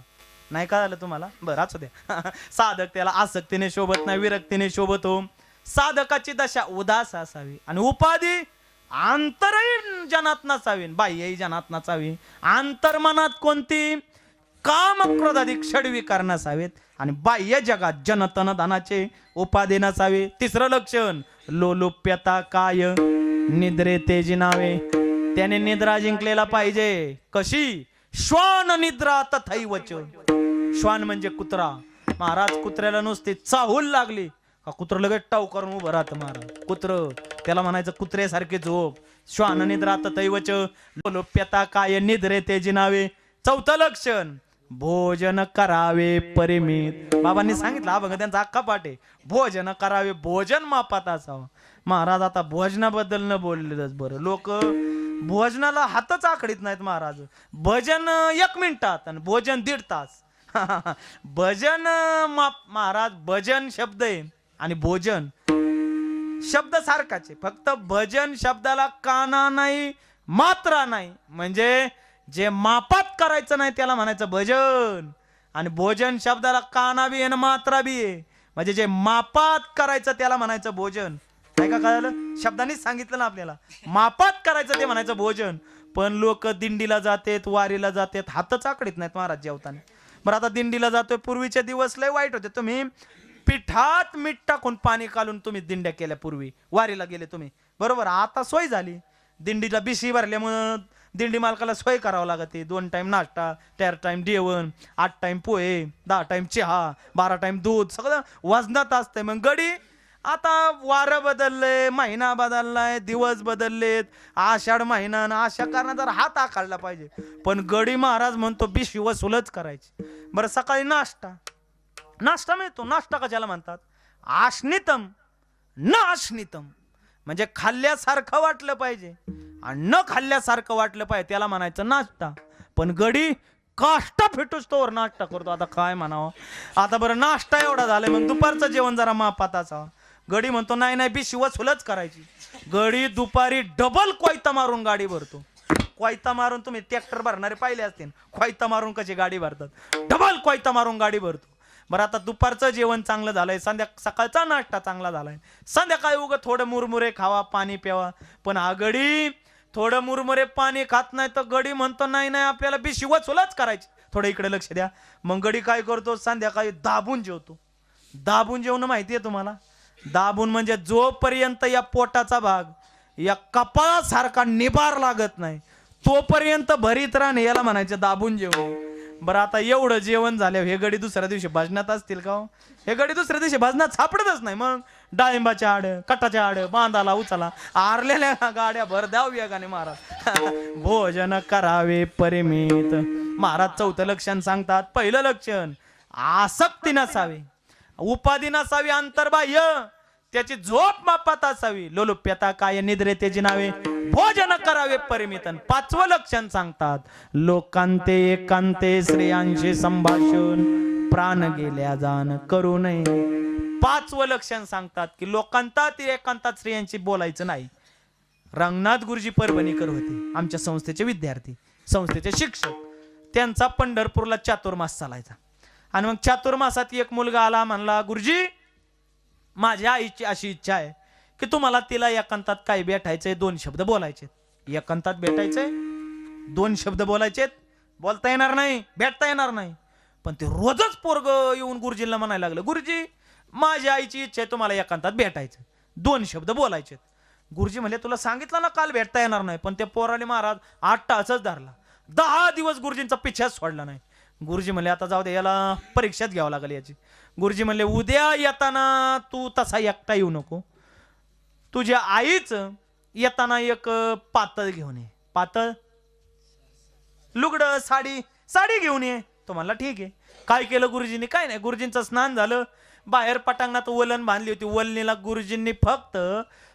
नाही का झालं तुम्हाला? बरं असू द्या. साधक त्याला आसक्तीने शोभत नाही, विरक्तीने शोभतो. साधकाची दशा उदास असावी आणि उपाधी आंतरही जनात नसावी, बाह्यही जनात नसावी. आंतर्मनात कोणती? काम क्रोधाधिक षड्विकार नसावेत आणि बाह्य जगात जनतन धनाचे उपाधी नसावे. तिसरं लक्षण लोलुप्यता काय, निद्रे तेजी नावे. त्याने निद्रा जिंकलेला पाहिजे. कशी? श्वान निद्रा तथैवच. श्वान म्हणजे कुत्रा. महाराज कुत्र्याला नुसती चाहूल लागली का कुत्र लगेच टाव करून उभं राहतं. महाराज कुत्र, त्याला म्हणायचं कुत्र्यासारखे झोप. श्वान निद्रा तथैवच, लोलुप्यता काय, निद्रे तेजी नावे. चौथं लक्षण भोजन करावे परिमित. बाबांनी सांगितलं, हा बघा त्यांचा अख्खा पाठ आहे. भोजन करावे, भोजन मापात असावं. महाराज आता भोजनाबद्दल न बोललेलंच बरं. लोक भोजनाला हातच आखडीत नाहीत. महाराज भजन 1 मिनिटात आणि भोजन 1.5 तास. भजन महाराज भजन शब्द आहे आणि भोजन शब्द सारखाच आहे. फक्त भजन शब्दाला काना नाही, मात्रा नाही. म्हणजे जे मापात करायचं नाही त्याला म्हणायचं भजन. आणि भोजन शब्दाला काना बी आहे आणि मात्रा बी आहे. म्हणजे जे मापात करायचं त्याला म्हणायचं भोजन. नाही का कळलं? शब्दांनीच सांगितलं ना आपल्याला. मापात करायचं ते म्हणायचं भोजन. पण लोक दिंडीला जातात, वारीला जातात, हातच आकडीत नाहीत महाराज जेवताना. बरं आता दिंडीला जातोय. पूर्वीचे दिवस लय वाईट होते. तुम्ही पिठात मीठ टाकून पाणी काढून तुम्ही दिंड्या केल्या. पूर्वी वारीला गेले तुम्ही, बरोबर. आता सोय झाली. दिंडीला बिशी भरल्यामुळं दिंडी मालकाला सोय करावं लागते. 2 टाइम नाश्ता, 4 टाइम जेवण, 8 टाइम पोहे, 10 टाइम चहा, 12 टाइम दूध, सगळं वजनात असतंय. मग गडी आता वारं बदललंय, महिना बदललाय, दिवस बदललेत. आषाढ महिना, अशा कारणात जर हात आखडला पाहिजे. पण गडी महाराज म्हणतो बिशी वसूलच करायची. बरं सकाळी नाश्ता मिळतो. नाश्ता कशाला म्हणतात? आश्नितम न आश्नितम. म्हणजे खाल्ल्यासारखं वाटलं पाहिजे आणि न खाल्ल्यासारखं वाटलं पाहिजे त्याला म्हणायचं नाश्ता. पण गडी काष्टा फिटूच तोवर नाश्ता करतो. आता काय म्हणावं? आता बरं नाश्ता एवढा झालाय, मग दुपारचं जेवण जरा मापात असावं. गडी म्हणतो नाही नाही बिशी वसूलच करायची. गडी दुपारी डबल कोयता मारून गाडी भरतो. कोयता मारून तुम्ही ट्रॅक्टर भरणारे पाहिले असतील. कोयता मारून कशी गाडी भरतात? डबल कोयता मारून गाडी भरतो. बरं आता दुपारचं जेवण चांगलं झालंय, सकाळचा नाश्ता चांगला झालाय, संध्याकाळी उगा थोडं मुरमुरे खावा, पाणी प्यावा. पण हा गडी थोडं मुरमुरे पाणी खात नाही तर गडी म्हणतो नाही नाही आपल्याला बिशी वसूलच करायची. थोडं इकडे लक्ष द्या. मग गडी काय करतो? संध्याकाळी दाबून जेवतो. दाबून जेवणं माहितीये तुम्हाला? दाबून म्हणजे जोपर्यंत या पोटाचा भाग या कपाळासारखा निबार लागत नाही तोपर्यंत भरीत राहणे याला म्हणायचं दाबून जेवणे. बरं आता एवढं जेवण झाल्यावर हे गडी दुसऱ्या दिवशी भजनात असतील का हो? हे गडी दुसऱ्या दिवशी भजनात सापडतच नाही. मग डाळिंबाच्या आड, कटाच्या आड, बांधाला उचला, आरलेल्या गाड्या भर द्याव वेगाने महाराज. भोजन करावे परिमित. महाराज चौथं लक्षण सांगतात. पहिलं लक्षण आसक्ती नसावी, उपाधी नसावी अंतर्बाह्य, त्याची झोप मापात असावी, लोलुप्यता काय निद्रे त्याची नावे, भोजन करावे परिमितन. पाचवं लक्षण सांगतात लोकांते एकांते श्रेयांशी संभाषण, प्राण गेल्या जाण करू नये. पाचवं लक्षण सांगतात की लोकांतात एकांतात स्त्रियांशी बोलायचं नाही. रंगनाथ गुरुजी परभणीकर होते, आमच्या संस्थेचे विद्यार्थी, संस्थेचे शिक्षक. त्यांचा पंढरपूरला चातुर्मास चालायचा. आणि मग चातुर्मासात एक मुलगा आला, म्हणला गुरुजी माझ्या आईची अशी इच्छा आहे की तुम्हाला तिला एकांतात काय भेटायचंय, 2 शब्द बोलायचे. एकांतात भेटायचंय, 2 शब्द बोलायचेत. बोलता येणार नाही, भेटता येणार नाही. पण ते रोजच पोरग येऊन गुरुजींना म्हणायला लागलं गुरुजी माझ्या आईची इच्छा आहे तुम्हाला एकांतात भेटायचं, 2 शब्द बोलायचेत. गुरुजी म्हणले तुला सांगितलं ना काल भेटता येणार नाही. पण त्या पोराने महाराज 8 तासच धरला. 10 दिवस गुरुजींचा पिछाच सोडला नाही. गुरुजी म्हणले आता जाऊ दे, याला परीक्षाच घ्यावं लागेल याची. गुरुजी म्हणले उद्या येताना तू तसा एकटा येऊ नको, तुझ्या आईच येताना एक पातळ घेऊन ये, पातळ लुगडं साडी घेऊन ये. तो म्हणला ठीक आहे. काय केलं गुरुजींनी? काय नाही, गुरुजींचं स्नान झालं, बाहेर पटांगणात वलन बांधली होती, वलनीला गुरुजींनी फक्त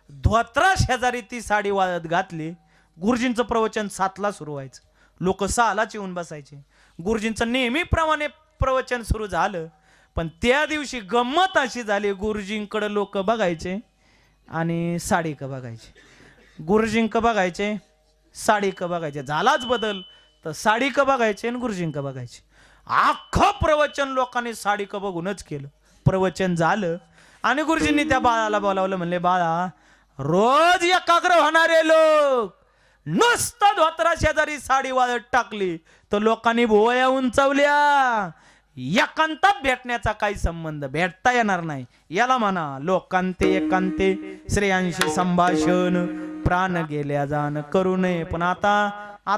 धोत्रा शेजारी ती साडी वाळत घातली. गुरुजींचं प्रवचन 7ला सुरू व्हायचं, लोक 6लाच येऊन बसायचे. गुरुजींचं नेहमीप्रमाणे प्रवचन सुरू झालं. पण त्या दिवशी गंमत अशी झाली, गुरुजींकडे लोक बघायचे आणि साडी का बघायचे, गुरुजींक बघायचे, साडी का बघायचे. झालाच बदल, तर साडी का बघायचे आणि गुरुजींक बघायचे. अख्खं प्रवचन लोकांनी साडी का बघूनच केलं. प्रवचन झालं आणि गुरुजींनी त्या बाळाला बोलावलं. म्हणले बाळा, रोज एकाग्र होणारे लोक नुसतं धोत्रा शेजारी साडी वाळत टाकली तर लोकांनी भुवया उंचावल्या. एकांतात भेटण्याचा काही संबंध, भेटता येणार नाही. याला म्हणा लोकांते एकांते श्रेयांशी संभाषण, प्राण गेल्या जाण करू नये. पण आता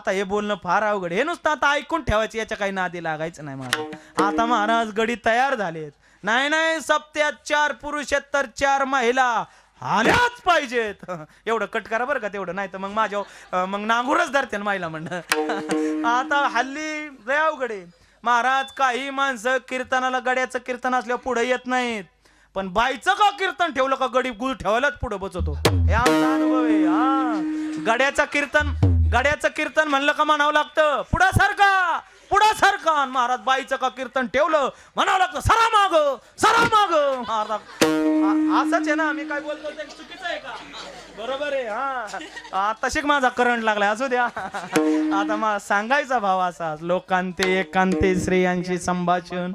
हे बोलणं फार अवघड. हे नुसतं आता ऐकून ठेवायचं, याच्या काही नादी लागायचं नाही महाराज. आता महाराज गडी तयार झालेत. नाही सप्त्यात 4 पुरुष आहेत तर 4 महिला आल्याच पाहिजेत. एवढं कट करा बरं का तेवढं, नाही तर मग माझ्या मग नांगूरच धरते ना महिला म्हणणं. आता हल्ली लय अवघड आहे महाराज. काही माणसं कीर्तनाला गड्याचं कीर्तन असल्यावर पुढे येत नाहीत, पण बाईचं का कीर्तन ठेवलं का गडी गुळ ठेवायलाच पुढे बसवतो. हे आमचा अनुभव आहे. हा, गड्याचं कीर्तन म्हणलं का म्हणावं लागतं पुढा सारखा. महाराज बाईचं का कीर्तन ठेवलं म्हणावं लागतं सरा माग. असंच आहे ना, आम्ही काय बोलतो ते चुकीचं आहे का? बरोबर आहे. हा, तशीच माझा करंट लागलाय. असू द्या. आता सांगायचा भाव असा लोकांते एकांते श्रेयांशी संभाषण,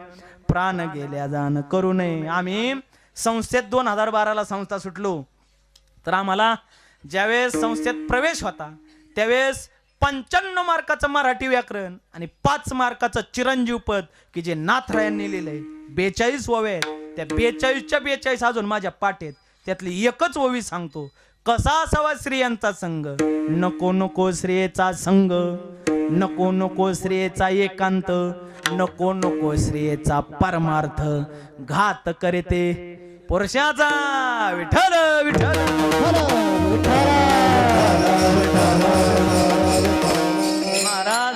प्राण गेल्या जाण करू नये. आम्ही संस्थेत 2012ला संस्था सुटलो. तर आम्हाला ज्यावेळेस संस्थेत प्रवेश होता त्यावेळेस 95 मार्काचं मराठी व्याकरण आणि 5 मार्काचं चिरंजीव पद की जे नाथरायांनी लिहिलंय. 42 ओव्या आहेत. त्या 42च्या 42 अजून माझ्या पाठ आहेत. त्यातली एकच ओवी सांगतो. कसा असावा स्त्रियांचा संग, नको नको स्त्रियेचा संग, नको नको स्त्रियेचा एकांत, नको नको स्त्रियेचा परमार्थ, घात करते पुरुषाचा. विठ्ठल विठ्ठल महाराज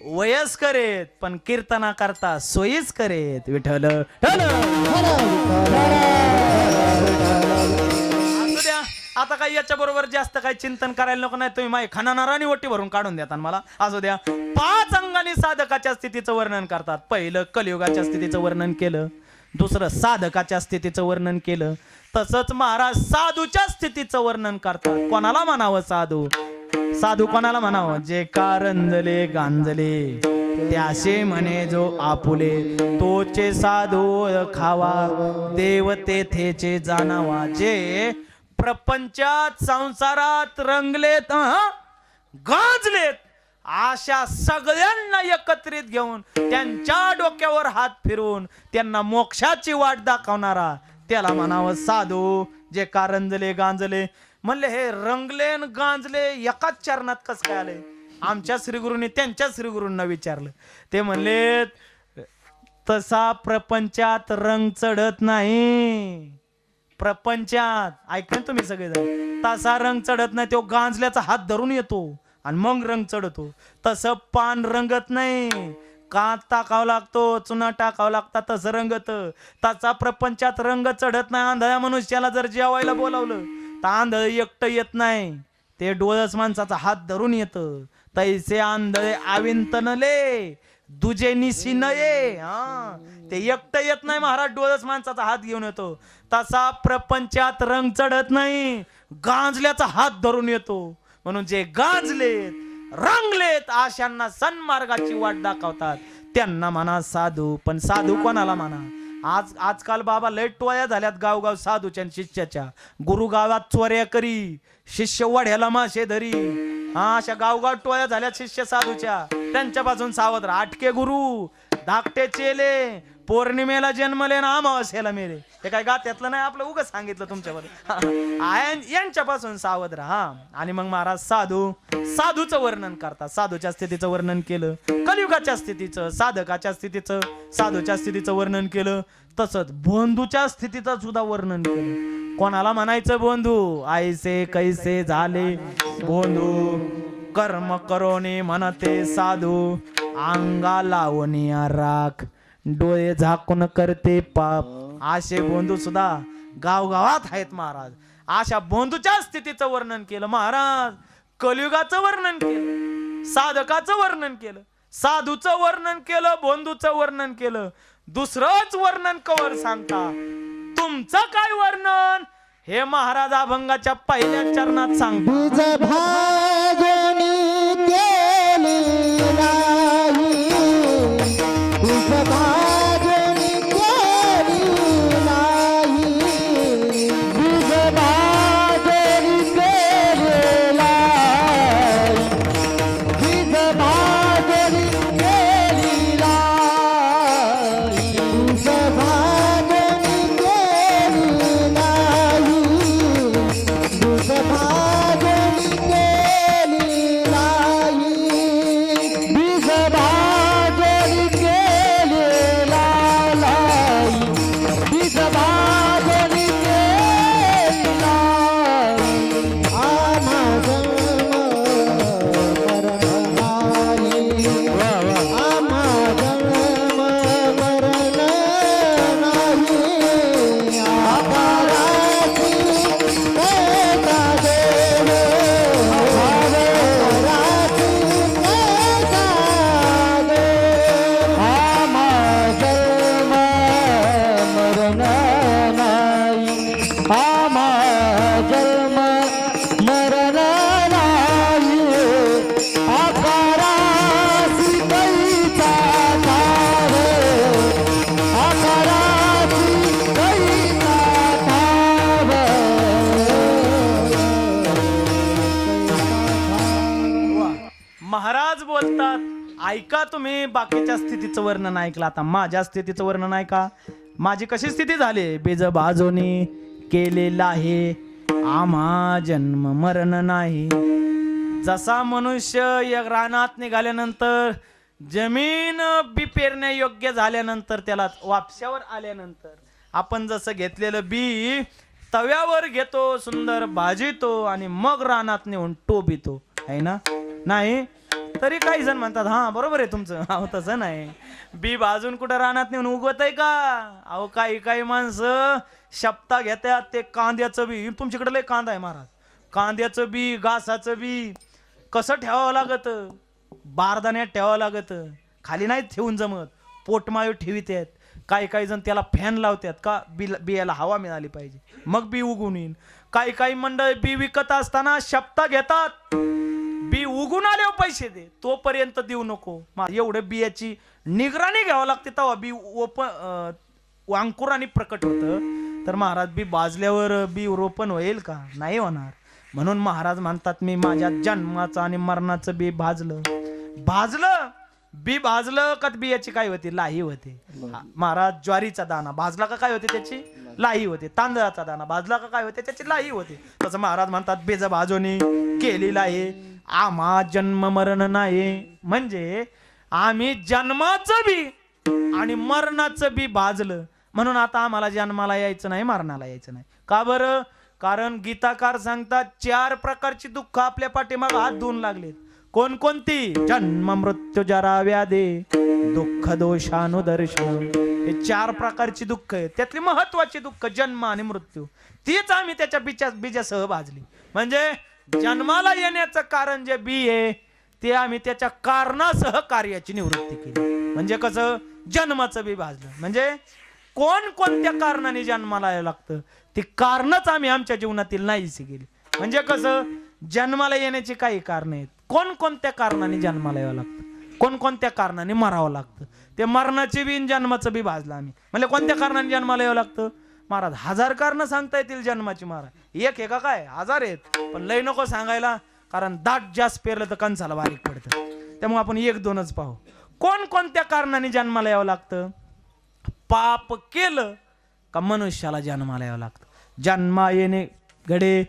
वयस्कर आहेत पण कीर्तना करता सोयीस्कर आहेत. विठ्ठल असू द्या. आता काही याच्या बरोबर जास्त काही चिंतन करायला नको. नाही तुम्ही माझी खानारानी वटी भरून काढून देता मला. असू द्या. 5 अंगाने साधकाच्या स्थितीचं वर्णन करतात. पहिलं कलियुगाच्या स्थितीचं वर्णन केलं, दुसरं साधकाच्या स्थितीचं वर्णन केलं, तसंच महाराज साधूच्या स्थितीचं वर्णन करतात. कोणाला म्हणावं साधू? साधू कोणाला म्हणावं? जे कारंजले गांजले त्याशे म्हणे जो आपुले, तोचे साधू खावा देव तेथेचे जाणावा. जे प्रपंचात संसारात रंगलेत गांजलेत अशा सगळ्यांना एकत्रित घेऊन त्यांच्या डोक्यावर हात फिरवून त्यांना मोक्षाची वाट दाखवणारा त्याला म्हणावं साधू. जे कारंजले गांजले म्हणले, हे रंगले न गांजले एकाच चरणात कस काय आले? आमच्या श्रीगुरूंनी त्यांच्या श्रीगुरूंना विचारलं. ते म्हणले तसा प्रपंचात रंग चढत नाही. प्रपंचात ऐकलं तुम्ही सगळेजण, तसा रंग चढत नाही. तो गांजल्याचा हात धरून येतो आणि मग रंग चढतो. तसं पान रंगत नाही, कात टाकावं लागतो, चुना टाकावं लागतात, तसं रंगत. त्याचा प्रपंचात रंग चढत नाही. आंधळ्या मनुष्याला जर जेवायला बोलावलं तर आंधळ एकटं येत नाही, ते डोळस माणसाचा हात धरून येतं. तैसे आंधळे आविंतनले दुजे निशी नये. हा, ते एकटं येत नाही महाराज, डोळस माणसाचा हात घेऊन येतो. तसा प्रपंचात रंग चढत नाही, गांजल्याचा हात धरून येतो. म्हणून जे गांजलेत रंगलेत आशांना सन्मार्गाची वाट दाखवतात त्यांना म्हणा साधू. पण साधू कोणाला म्हणा? आजकाल बाबा लय टोळ्या झाल्यात गावगाव साधूच्या आणि शिष्याच्या. गुरु गावात चोऱ्या करी, शिष्य वढ्याला माशे धरी. हा, अशा गावगाव टोळ्या झाल्यात शिष्य साधूच्या. त्यांच्यापासून सावध राहा. आटके गुरु, धाकटे चेले, पौर्णिमेला जन्मले ना अमावास्येला मेले. हे काय गात्यातलं नाही, आपलं उगाच सांगितलं तुमच्यावर. यांच्यापासून सावध राहा. आणि मग महाराज साधूचं वर्णन करतात. साधूच्या स्थितीचं वर्णन केलं, कलियुगाच्या स्थितीचं, साधकाच्या स्थितीचं, साधूच्या स्थितीचं वर्णन केलं. तसंच बंधूच्या स्थितीचं सुद्धा वर्णन केलं. कोणाला म्हणायचं बंधू? ऐसे कैसे झाले बंधू, कर्म करोनी म्हणते साधू, अंगा लावणी राख, डोळे झाकून करते पाप. असे बंधू सुद्धा गावगावात आहेत महाराज. अशा बंधूच्या स्थितीचं वर्णन केलं महाराज. कलियुगाचं वर्णन केलं, साधकाचं वर्णन केलं, साधूचं वर्णन केलं, बंधूचं वर्णन केलं. दुसरंच वर्णन कवर सांगता. तुमचं काय वर्णन हे महाराज अभंगाच्या पहिल्या चरणात सांगता. बीज भाजनी केली नाही, बीज भाजनी केली नाही, बीज भाजनी केली नाही, बीज भाजनी केली नाही, बीज भाजनी केली नाही, बीज भाजनी केली नाही, बीज भाजनी केली नाही, बीज भाजनी केली नाही. आम्हा जन्म मरण नाही, आम्हा जन्म मरण नाही. आकाराची एका देव, आकाराची एका देव. आम्हा जन्म मरण नाही, आम्हा जन्म मरण नाही. आकाराची कैचा ठाव, आकाराची कैचा ठाव. महाराज बोलतात, ऐका तुम्ही बाकीच्या स्थितीचं वर्णन ऐकलं, आता माझ्या स्थितीचं वर्णन ऐका. माझी कशी स्थिती झाली? बीज बाजोनी केलेला आहे, आम्हा जन्म मरण नाही. जसा मनुष्य एक रानात निघाल्यानंतर, जमीन बी पेरण्या योग्य झाल्यानंतर, त्याला वापशावर आल्यानंतर आपण जसं घेतलेलं बी तव्यावर घेतो, सुंदर भाजितो आणि मग रानात नेऊन टोबितो, आहे ना? नाही तरी काही जण म्हणतात हा बरोबर आहे तुमचं. अहो तसं नाही, बी भाजून कुठं रानात नेऊन उगवत आहे का? अहो काही माणसं शपथा घेतात ते कांद्याचं बी. तुमच्याकडे लय कांदा आहे महाराज. कांद्याचं बी, घासाचं बी कसं ठेवावं लागत? बारदाण्यात ठेवावं लागत, खाली नाही ठेवून जमत, पोटमाळी ठेवीत आहेत. काही जण त्याला फॅन लावतात का बियाला हवा मिळाली पाहिजे, मग बी उगून येईल. काही मंडळ बी विकत असताना शपथा घेतात, बी उगून आल्यावर पैसे दे, तोपर्यंत देऊ नको. एवढं बियाची निगराणी घ्यावं लागते, तेव्हा बी अंकुराने प्रकट होतं. तर महाराज बी बाजल्यावर बी रोपण होईल का? नाही होणार. म्हणून महाराज म्हणतात, मी माझ्या जन्माचं आणि मरणाचं बी भाजलं बी भाजलं का बियाची काय होती लाही होते. महाराज ज्वारीचा दाना भाजला का काय होते त्याची लाही होते. तांदळाचा दाना भाजला का काय होते त्याची लाही होते. तसं महाराज म्हणतात बेज भाजोनी केलेला आहे आम्हा जन्म मरण नाही. म्हणजे आम्ही जन्माचं बी आणि मरणाचं बी भाजलं म्हणून आता आम्हाला जन्माला यायचं नाही मरणाला यायचं नाही. का बरं? कारण गीताकार सांगतात 4 प्रकारची दुःख आपल्या पाठीमाग हात धुवून लागलेत. कोणकोणती? जन्म मृत्यू जरा व्याधी दुःख दोषानुदर्शन. हे 4 प्रकारची दुःख आहेत. त्यातली महत्वाची दुःख जन्म आणि मृत्यू तीच आम्ही त्याच्या बीजासह भाजली. म्हणजे जन्माला येण्याचं कारण जे बी आहे ते आम्ही त्याच्या कारणासह कार्याची निवृत्ती केली. म्हणजे कसं? जन्माचं बी भाजलं. म्हणजे कोणत्या कारणाने जन्माला यावं लागतं ती कारणच आम्ही आमच्या जीवनातील नाहीशी केली. म्हणजे कसं? जन्माला येण्याची काही कारण आहेत. कोणत्या कारणाने जन्माला यावं लागतं, कोणत्या कारणाने मरावं लागतं. ते मरणाची बी जन्माचं बी भाजलं आम्ही. म्हणजे कोणत्या कारणाने जन्माला यावं लागतं? महाराज 1000 कारणं सांगता येतील जन्माची. महाराज एक आहे का काय? 1000 आहेत. पण लय नको सांगायला कारण दाट जास्त पेरलं तर कंसाला बारीक पडतं. त्यामुळे आपण 1-2च पाहू. कोणत्या कारणाने जन्माला यावं लागतं? पाप केलं का मनुष्याला जन्माला यावं लागतं. जन्मा येणे घडे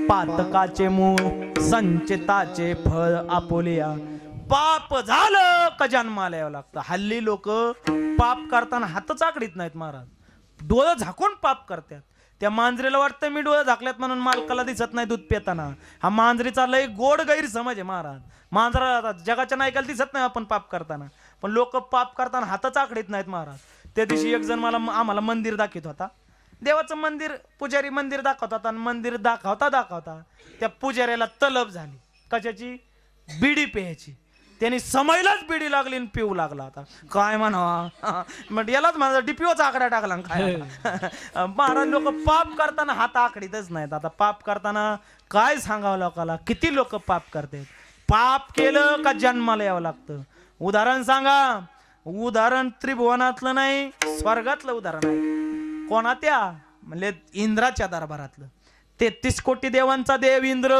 पातकाचे मूळ संचिताचे फळ आपोलिया. पाप झालं का जन्माला यावं लागतं. हल्ली लोक पाप करताना हातच आकडीत नाहीत महाराज. डोळं झाकून पाप करतात. त्या मांजरीला वाटतं मी डोळं झाकल्यात म्हणून मालकाला दिसत नाही दूध पिताना. हा मांजरीचा लय गोड गैरसमज आहे महाराज. मांजरा जगाच्या नायकाला दिसत नाही आपण पाप करताना. पण लोक पाप करताना हातच आकडीत नाहीत महाराज. त्या दिवशी एक जण आम्हाला मंदिर दाखवत होता. देवाचं मंदिर पुजारी मंदिर दाखवत होता. आणि मंदिर दाखवता त्या पुजाऱ्याला तलब झाली कशाची? बिडी प्यायची. त्यांनी समयलाच बिडी लागली आणि पिऊ लागला. आता काय म्हणावा म्हणजे यालाच माझा डीपीओचा आकडा टाकला काय. महाराज लोक पाप करताना हात आकडीतच नाहीत. आता पाप करताना काय सांगावं लोकाला. किती लोक पाप करतात. पाप केलं का जन्माला यावं लागतं. उदाहरण सांगा. उदाहरण त्रिभुवनातलं नाही स्वर्गातलं उदाहरण आहे. कोणात्या? म्हणजे इंद्राच्या दरबारातलं. 33 कोटी देवांचा देव इंद्र.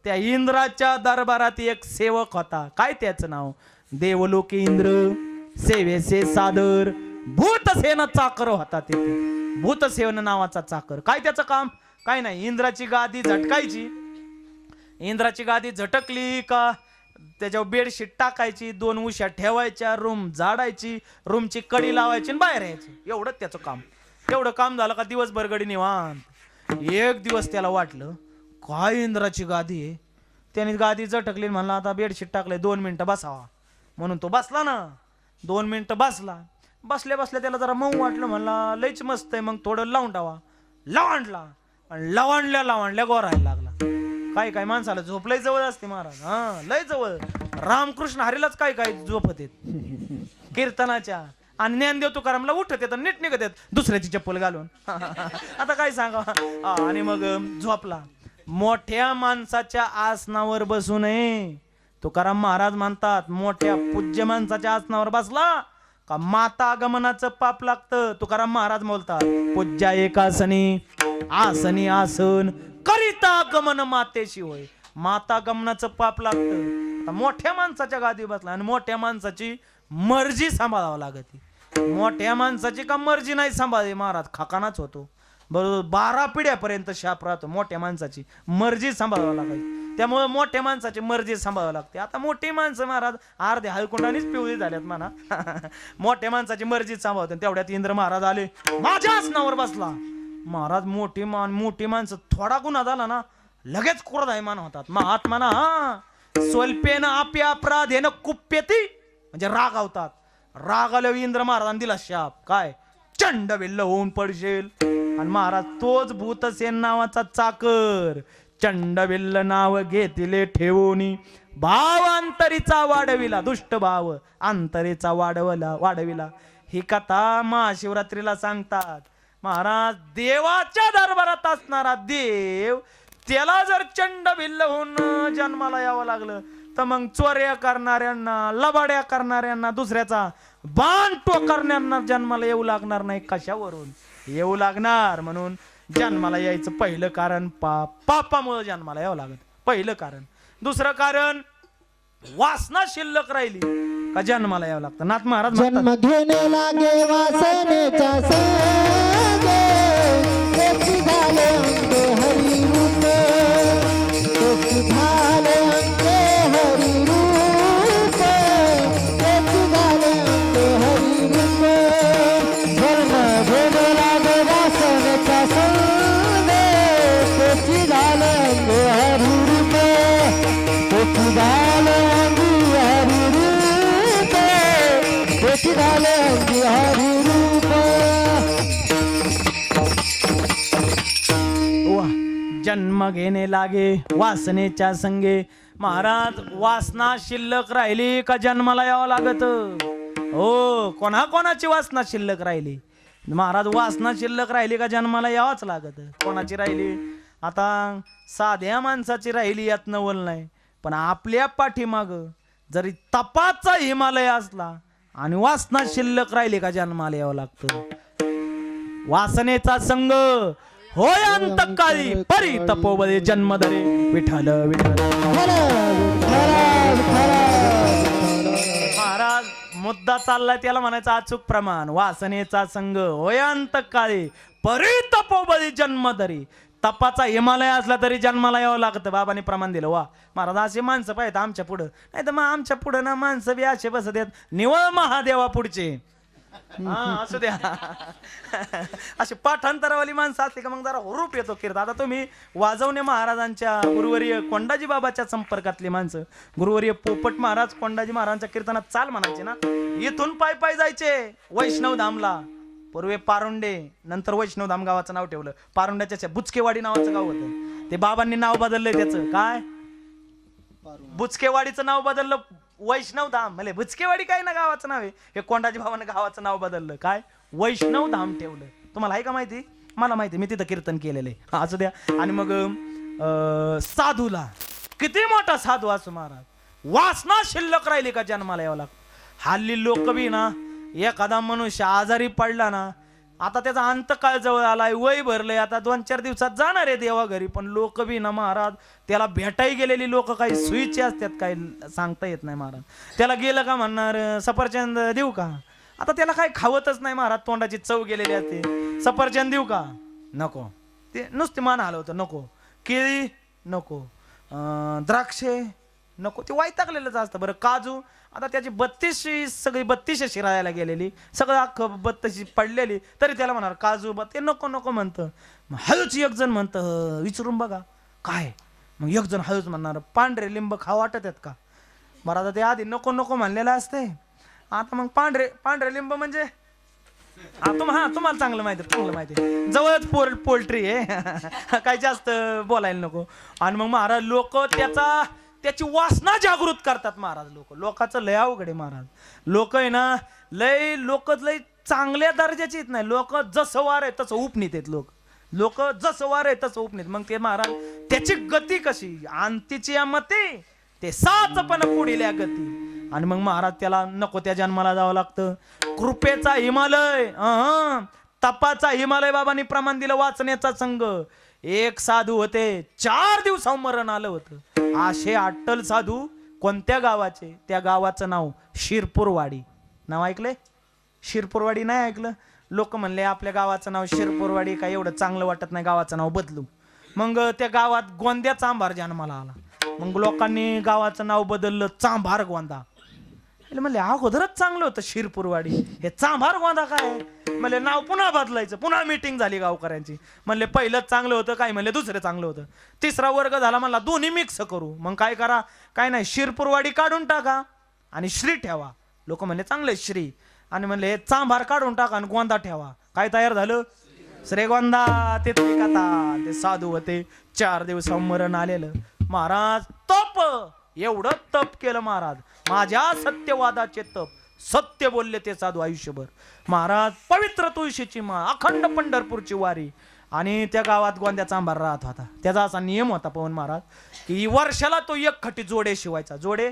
त्या इंद्राच्या दरबारात एक सेवक होता. काय त्याचं नाव? देवलोकी इंद्र सेवेसे सादर भूतसेन चाकर होता. तिथे भूतसेन नावाचा चाकर. काय त्याचं काम? काय नाही. इंद्राची गादी झटकायची. इंद्राची गादी झटकली का त्याच्यावर बेडशीट टाकायची. 2 उश्या ठेवायच्या. रूम झाडायची. रूमची कडी लावायची आणि बाहेर यायची. एवढंच त्याचं काम. एवढं काम झालं का दिवसभर गडी निवांत. एक दिवस त्याला वाटलं काय इंद्राची गादी आहे. त्याने गादी झटकली म्हणला आता बेडशीट टाकले 2 मिनिटं बसावा. म्हणून तो बसला ना. 2 मिनिटं बसला. बसल्या त्याला जरा मऊ वाटलं. म्हणला लयच मस्त आहे मग थोडं लावून टावा. लावणला आणि लावणल्या गोरायला लागला. काय माणसाला झोप लय जवळ असते महाराज. हा लय जवळ. रामकृष्ण हरीलाच काय झोपत येत कीर्तनाच्या. आणि ज्ञानदेव तुकारामला उठत येत नीट निघत येत दुसऱ्याची चप्पल घालून. आता काय सांगा. आणि मग झोपला. मोठ्या माणसाच्या आसनावर बसू नये. तुकाराम महाराज म्हणतात मोठ्या पूज्य माणसाच्या आसनावर बसला का माता आगमनाचं पाप लागतं. तुकाराम महाराज बोलतात पूज्या एकासनी आसनी आसन करिता गमन मातेशी होय. माता गमनाचं पाप लागतं. आता मोठ्या माणसाच्या गादी बसला आणि मोठ्या माणसाची मर्जी सांभाळावं लागते. मोठ्या माणसाची का मर्जी नाही सांभाळली महाराज खाकानाच होतो. बरोबर 12 पिढ्यापर्यंत शाप राहतो. मोठ्या माणसाची मर्जी सांभाळावं लागायची. त्यामुळे मोठ्या माणसाची मर्जी सांभाळावं लागते. आता मोठी माणसं महाराज अर्धे हळकुंडानेच पिवळी झाल्यात म्हणा. मोठ्या माणसाची मर्जी सांभाळते. तेवढ्यात इंद्र महाराज आले. माझ्या आसनावर बसला. महाराज मोठी माणसं थोडा गुन्हा झाला ना लगेच क्रोधायमान होतात. महात्माना स्वल्पेन आपे अपराधेन कुप्यती म्हणजे रागावतात. राग आल्यावर इंद्र महाराजांनी दिला शाप. काय? चंडविल्ल होऊन पडशील. आणि महाराज तोच भूतसेन नावाचा चाकर चंडविल्ल नाव घेतले ठेवून भाव अंतरीचा वाढविला. दुष्ट भाव अंतरीचा वाढविला. ही कथा महाशिवरात्रीला सांगतात. महाराज देवाच्या दरबारात असणारा देव त्याला जर चंडभिल्ल होऊन जन्माला यावं लागलं तर मग चोऱ्या करणाऱ्यांना लबाड्या करणाऱ्यांना दुसऱ्याचा बाण टोकरणाऱ्यांना जन्माला येऊ लागणार नाही. कशावरून येऊ लागणार? म्हणून जन्माला यायचं पहिलं कारण पापामुळे जन्माला यावं लागत. पहिलं कारण. दुसरं कारण वासना शिल्लक राहिली का जन्माला यावं लागतं. नाथ महाराज म्हणतात, जन्म घेणे लागे वासनेच्या संगे, तेच झाले अंगे हरी रूप, तेच झाले अंगे हरी रूप, तेच झाले अंगे हरी रूप. जन्म घेणे लागे वासनेच्या संगे, तेच झाले अंगे हरी रूप, तेच झाले अंगे हरी रूप, तेच झाले अंगे हरी रूप. वा, जन्म घेणे लागे वासनेच्या संगे. महाराज वासना शिल्लक राहिली का जन्माला यावं लागत. हो, कोणाची वासना शिल्लक राहिली. महाराज वासना शिल्लक राहिली का जन्माला यावंच लागत. कोणाची राहिली. आता साध्या माणसाची राहिली यात नवल नाही, पण आपल्या पाठीमाग जरी तपाचा हिमालय असला आणि वासना शिल्लक राहिली का जन्माला यावं लागतं. वासनेचा संग होय अंतकाळी, परी तपोबळे जन्मधरे. विठ्ठल विठ्ठल. महाराज मुद्दा चाललाय त्याला म्हणायचं अचूक प्रमाण. वासनेचा संग होय अंतकाळी, परी तपोबळी जन्मधरी. तपाचा हिमालय असला तरी जन्माला यावं लागतं. बाबांनी प्रमाण दिलं. वा महाराज, असे माणसं पाहिजे आमच्या पुढं. नाही तर मग आमच्या पुढं ना माणसं बी असे बसत आहेत निवळ महादेवा पुढचे. हा, असू द्या. अशी पाठांतरावाली माणसं असली का मग जरा हुरूप येतो कीर्त. आता तुम्ही वाजवणे महाराजांच्या गुरुवर्य कोंडाजी बाबाच्या संपर्कातली माणसं. गुरुवर्य पोपट महाराज कोंडाजी महाराजांच्या कीर्तनात चाल म्हणायचे ना. इथून पाय पाय जायचे वैष्णव धामला. पूर्वे पारुंडे, नंतर वैष्णवधाम गावाचं नाव ठेवलं. पारुंड्याच्या बुचकेवाडी नावाचं गाव होतं. ते बाबांनी नाव बदललंय त्याचं. काय बुचकेवाडीचं नाव बदललं वैष्णवधाम. म्हणजे बुचकेवाडी काय ना गावाचं नाव आहे. हे कोंडाजी बाबांना गावाचं नाव बदललं. काय वैष्णवधाम ठेवलं. तुम्हाला आहे का माहिती. मला माहिती, मी तिथं कीर्तन केलेलं आहे. असू द्या. आणि मग साधूला किती मोठा साधू असो महाराज, वासना शिल्लक राहिली का जन्माला यावं लागतं. हल्ली लोक बी ना, एखादा मनुष्य आजारी पडला ना, आता त्याचा अंतकाळ जवळ आलाय, वय भरलंय, आता 2-4 दिवसात जाणार आहे देवा घरी, पण लोक बी ना महाराज त्याला भेटाई गेलेली लोक काही सुईचे असतात, काही सांगता येत नाही महाराज. त्याला गेलं का म्हणणार सफरचंद देऊ का. आता त्याला काही खावतच नाही महाराज, तोंडाची चव गेलेली असते. सफरचंद देऊ का, नको. ते नुसते मान हलवतं, नको. केळी नको, द्राक्षे नको. ते वैतागलेलंच असतं. बरं काजू, आता त्याची 32 सगळी 32 शिरायला गेलेली, सगळं अख्खं 32 पडलेली, तरी त्याला म्हणणार काजू ते नको नको म्हणतं. मग हळूच एक जण म्हणतं, विचारून बघा काय. मग एक जण हळूच म्हणणार पांढरे लिंब खाऊ वाटत आहेत का. बरं आता ते आधी नको नको म्हणलेलं असते, आता मग पांढरे लिंब म्हणजे तुम्हाला चांगलं माहिती जवळच पोल्ट्री आहे. काही जास्त बोलायला नको. आणि मग महाराज लोक त्याची वासना जागृत करतात महाराज. लोकांचं लय अवघड आहे महाराज. लोक आहे ना, लोक लय चांगल्या दर्जाचे येत नाही. लोक जसं वार आहे तसं उपनीत आहेत. लोक जसं वार आहे तसं उपनीत. मग ते महाराज त्याची गती कशी, अंतीची मते ते साचपण पुढील या गती. आणि मग महाराज त्याला नको त्या जन्माला जावं लागतं. कृपेचा हिमालय, तपाचा हिमालय बाबांनी प्रमाण दिलं. वाचण्याचा संघ एक साधू होते, 4 दिवसावर मरण आलं होतं. असे अट्टल साधू कोणत्या गावाचे, त्या गावाचं नाव शिरपूरवाडी. नाव ऐकलंय शिरपूरवाडी. नाही ऐकलं. लोक म्हणले आपल्या गावाचं नाव शिरपूरवाडी, काय एवढं चांगलं वाटत नाही, गावाचं नाव बदलू. मग त्या गावात गोंद्या चांभार जन्माला आला. मग लोकांनी गावाचं नाव बदललं चांभार गोंदा. म्हणले अगोदरच चांगलं होतं शिरपूरवाडी, हे चांभार गोंदा काय. म्हणले नाव पुन्हा बदलायचं. पुन्हा मीटिंग झाली गावकऱ्यांची. म्हणले पहिलंच चांगलं होतं, काय म्हणले दुसरं चांगलं होतं. 3रा वर्ग झाला, म्हणला दोन्ही मिक्स करू. मग काय करा, काय नाही शिरपूरवाडी काढून टाका आणि श्री ठेवा. लोक म्हणले चांगले श्री. आणि म्हणले चांभार काढून टाका आणि गोंदा ठेवा. काय तयार झालं, श्रीगोंदा. तिथली कथा. ते साधू होते, 4 दिवसावर मरण आलेलं. महाराज तप, एवढं तप केलं महाराज. माझ्या सत्यवादाचे तप, सत्य बोलले ते साधू आयुष्यभर. महाराज पवित्र तुळशीची माळ, अखंड पंढरपूरची वारी. आणि त्या गावात गोंद्या चांभार राहत होता. त्याचा असा नियम होता पवन महाराज की वर्षाला तो 1 खटी जोडे शिवायचा. जोडे,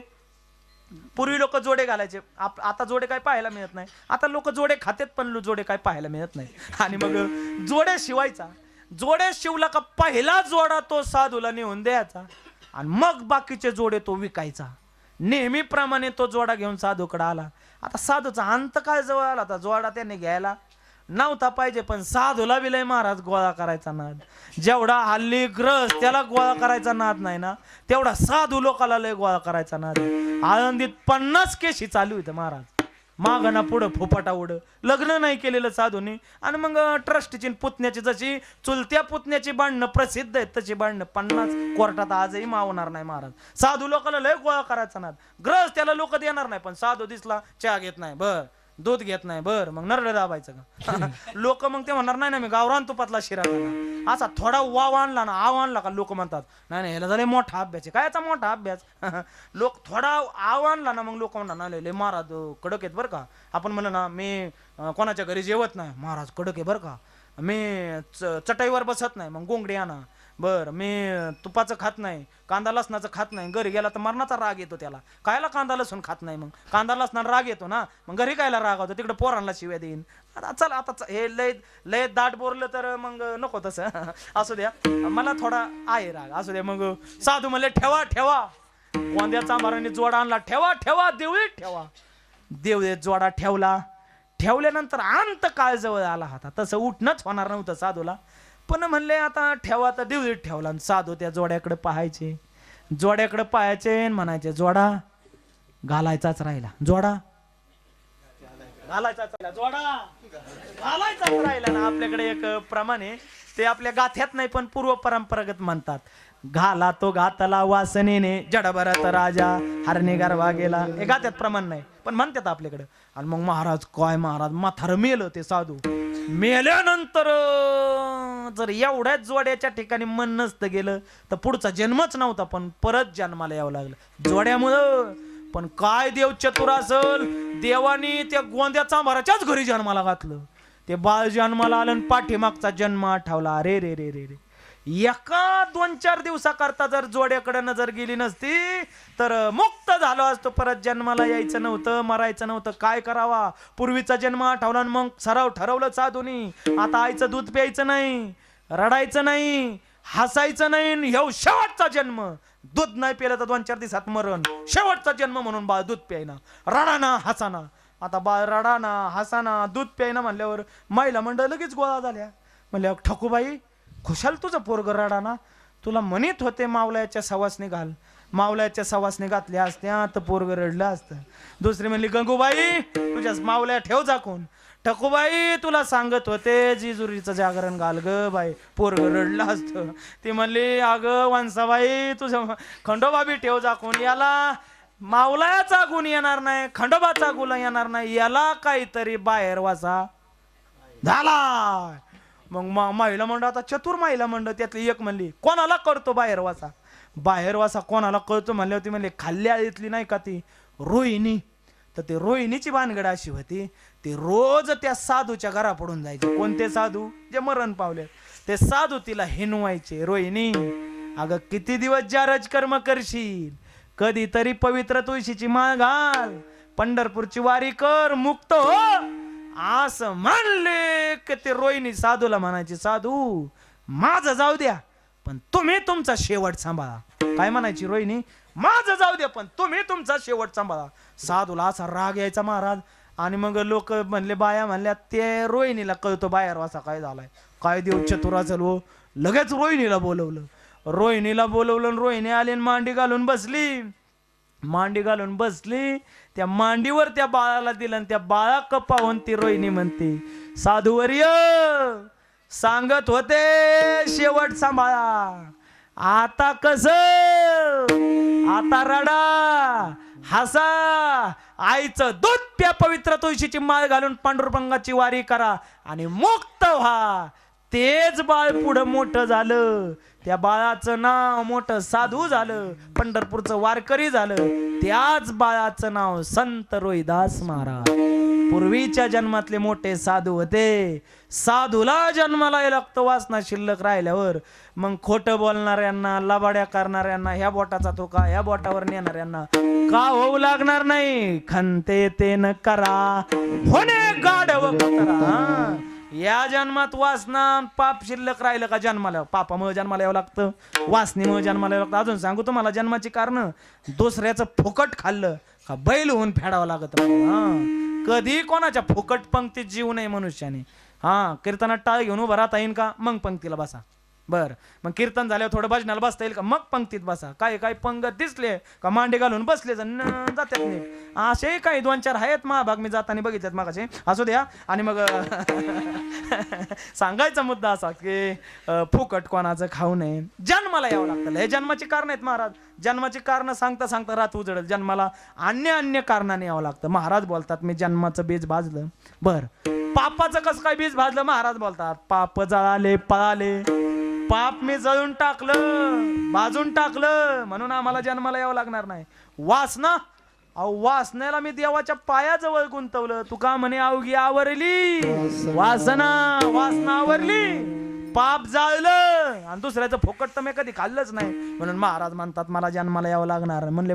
पूर्वी लोक जोडे घालायचे, आता जोडे काय पाहायला मिळत नाही. आता लोक जोडे खातेत पण जोडे काय पाहायला मिळत नाही. आणि मग जोडे शिवायचा. जोडे शिवला का पहिला जोडा तो साधूला नेऊन द्यायचा आणि मग बाकीचे जोडे तो विकायचा. नेहमीप्रमाणे तो जोडा घेऊन साधूकडे आला. आता साधूचा अंत काय जवळ आला, आता जोडा त्याने घ्यायला नव्हता पाहिजे, पण साधूला विलय महाराज गोळा करायचा नाद. जेवढा हल्ली ग्रस्त त्याला गोळा करायचा नाद नाही ना, तेवढा साधू लोकाला लय गोळा करायचा नाद. आळंदीत 50 केशी चालू होते महाराज, मागना पुढं फुपाटा उड. लग्न नाही केलेलं साधूने, आणि मग ट्रस्टची पुतण्याची, जशी चुलत्या पुतण्याची भांडणं प्रसिद्ध आहेत तशी भांडणं 50 कोर्टात आजही मावणार नाही महाराज. साधू लोकांना लय गोळा करायचा नाद. ग्रस्त त्याला लोक देणार नाही, पण साधू दिसला चहा घेत नाही बर, दूध घेत नाही बर, मग नरळ दाबायचं का लोक मग ते म्हणणार नाही ना मी गावरान तुपातला शिरा खाणार. असा थोडा वाव आणला ना, आव आणला का लोक म्हणतात नाही नाही ह्याला झाले मोठा अभ्यास आहे. कायचा मोठा अभ्यास लोक थोडा आव आणला ना, मग लोक म्हणणार नाही लय महाराज कडक आहेत बरं का. आपण म्हणलं ना मी कोणाच्या घरी जेवत नाही, महाराज कडक आहे बरं का. मी चटाईवर बसत नाही, मग गोंगडी आणा बर. मी तुपाचं खात नाही, कांदा लसणाचं खात नाही, घरी गेला तर मरणाचा राग येतो त्याला. कायला कांदा लसूण खात नाही, मग कांदा लसणा राग येतो ना, मग घरी कायला राग होतो, तिकडे पोरांना शिव्या देईन. आता चल आता हे लय लय दाट बोरलं तर मग नको तसं असू द्या, मला थोडा आहे राग असू द्या. मग साधू म्हणले ठेवा ठेवा, गोंद्याचा माराने जोडा आणला, ठेवा ठेवा देवळीत ठेवा. देवळीत जोडा ठेवला. ठेवल्यानंतर अंत काळ जवळ आला होता, तसं उठणंच होणार नव्हतं साधूला, पण म्हणले आता ठेवा तर देवळीत ठेवला. आणि साधू त्या जोड्याकडे पाहायचे, जोड्याकडे पाहायचे, म्हणायचे जोडा घालायचाच राहिला, जोडा घालायचाच राहिला, जोडा घालायचाच राहिला ना. आपल्याकडे एक प्रमाणे ते आपल्या गाथ्यात नाही पण पूर्व परंपरागत म्हणतात, घाला तो घातला वासनेने जडभरत राजा हरणे गरवा गेला. हे गाथ्यात प्रमाण नाही पण म्हणतात आपल्याकडे. आणि मग महाराज काय, महाराज म्हातारं मेलं ते साधू. मेल्यानंतर जर एवढ्याच जोड्याच्या ठिकाणी मन नसतं गेलं तर पुढचा जन्मच नव्हता, पण परत जन्माला यावं लागलं जोड्यामुळं. पण काय देव चतुर असल, देवानी त्या गोंद्या चांभाराच्याच घरी जन्माला घातलं. ते बाळ जन्माला आलं आणि पाठीमागचा जन्म आठवला. अरे रे रे रे रे, एका 2-4 दिवसाकरता जर जोड्याकडे नजर गेली नसती तर मुक्त झालो असतो, परत जन्माला यायचं नव्हतं, मरायचं नव्हतं. काय करावा, पूर्वीचा जन्म आठवला आणि मग सराव ठरवलं साधूनी, आता आईचं दूध प्यायचं नाही, रडायचं नाही, हसायचं नाही. ह्यो शेवटचा जन्म, दूध नाही प्यायलं तर 2-4 दिवसात मरण. शेवटचा जन्म म्हणून बाळ दूध प्यायना, रडाना हसाना. आता बाळ रडाना हसाना दूध प्यायना म्हणल्यावर महिला मंडळ लगेच गोळा झाल्या. म्हणल्या ठकूबाई खुशाल तुझं पोरग रडाना, तुला म्हणत होते मावल्याच्या सवासने घाल, मावल्याच्या सवासने घातल्या असत्या तर पोरग रडलं असतं. दुसरी म्हणली गंगूबाई तुझ्या मावल्या ठेव झाकून, ठकूबाई तुला सांगत होते जिजुरीचं जागरण घाल ग बाई, पोरग रडलं असतं. ती म्हणली अगं वंसाबाई तुझं खंडोबा बी ठेव झाकून, याला मावल्याचा गुण येणार नाही, खंडोबाचा गुण येणार नाही, याला काहीतरी बाहेर वाचा झाला. मग महिला मंडळ, आता चतुर महिला मंडळ त्यातली एक म्हणली कोणाला करतो बाहेर वासा, बाहेर वासा कोणाला कळतो म्हणले होती. म्हणले खाल्ल्या आळीतली नाही का ती रोहिणी, तर ते रोहिणीची भानगड अशी होती, ते रोज त्या साधूच्या घरा पडून जायचे. कोणते साधू, जे मरण पावले ते साधू तिला हिनवायचे. रोहिणी अगं किती दिवस ज्या रजकर्म करशील, कधीतरी पवित्र तुळशीची माळ घाल, पंढरपूरची वारी कर, मुक्त हो, असं म्हणले की ते रोहिणी साधूला म्हणायची साधू माझं जाऊ द्या पण तुम्ही तुमचा शेवट सांभाळा. काय म्हणायची रोहिणी, माझं जाऊ द्या पण तुम्ही तुमचा शेवट सांभाळा. साधूला असा राग यायचा महाराज. आणि मग लोक म्हणले, बाया म्हणल्या ते रोहिणीला कळतो बाहेर वासा काय झालाय, काय देव चतुर असेल हो. लगेच रोहिणीला बोलवलं, रोहिणीला बोलवलं, रोहिणी आली आणि मांडी घालून बसली. मांडी घालून बसली, त्या मांडीवर त्या बाळाला दिलं आणि त्या बाळा कपावून ती रोहिणी म्हणते साधूवर्य सांगत होते शेवट सांभाळा, आता कस, आता रडा हसा, आईचं दूध प्या, पवित्र तुळशीची माळ घालून पांडुरंगाची वारी करा आणि मुक्त व्हा. तेच बाळ पुढं मोठं झालं, त्या बाळाचं नाव मोठं साधू झालं, पंढरपूरचं वारकरी झालं. त्याच बाळाचं नाव संत रोहिदास महाराज. पूर्वीच्या जन्मातले मोठे साधू होते. साधूला जन्माला रक्त वासना शिल्लक राहिल्यावर मग खोटं बोलणाऱ्यांना, लबाड्या करणाऱ्यांना, ह्या बोटाचा तुका ह्या बोटावर नेणाऱ्यांना का होऊ लागणार नाही. खंते ते न करा होणे गाढव करा. या जन्मात वासना पाप शिल्लक राहिलं का जन्माला पापामुळे जन्माला यावं लागतं, वासनेमुळे जन्माला यावं लागतं. अजून सांगू तुम्हाला जन्माची कारण, दुसऱ्याचं फुकट खाल्लं का बैल होऊन फेडावं लागत. कधी कोणाच्या फुकट पंक्तीत जीव नाही मनुष्याने. कीर्तनात टाळ घेऊन उभं राहता येईल का, मग पंक्तीला बसा. बर, मग कीर्तन झाल्यावर थोडं भजनाला बसता येईल का, मग पंक्तीत बसा. काय काय पंगत दिसले का मांडे घालून बसले जातात नीट. असे काही 2-4 आहेत महाभाग मी जाताना बघितलेत मागाचे. असू द्या. आणि मग सांगायचा मुद्दा असा की फुकट कोणाचं खाऊ नये, जन्माला यावं लागतं. हे जन्माची कारण आहेत महाराज. जन्माची कारण सांगता सांगता रात उजळत. जन्माला अन्य कारणाने यावं लागतं. महाराज बोलतात मी जन्माचं बीज भाजलं. बर, पापाचं कसं काय बीज भाजलं, महाराज बोलतात पाप जळाले पळाले, पाप मी जळून टाकलं, भाजून टाकलं, म्हणून आम्हाला जन्माला यावं लागणार नाही. वासना, वासनेला मी देवाच्या पायाजवळ गुंतवलं. तुका म्हणे अवघी आवरली वासना, वासना आवरली, पाप जाळलं, आणि दुसऱ्याचं फुकट तर मी कधी खाल्लंच नाही. म्हणून महाराज म्हणतात मला जन्माला यावं लागणार. म्हणले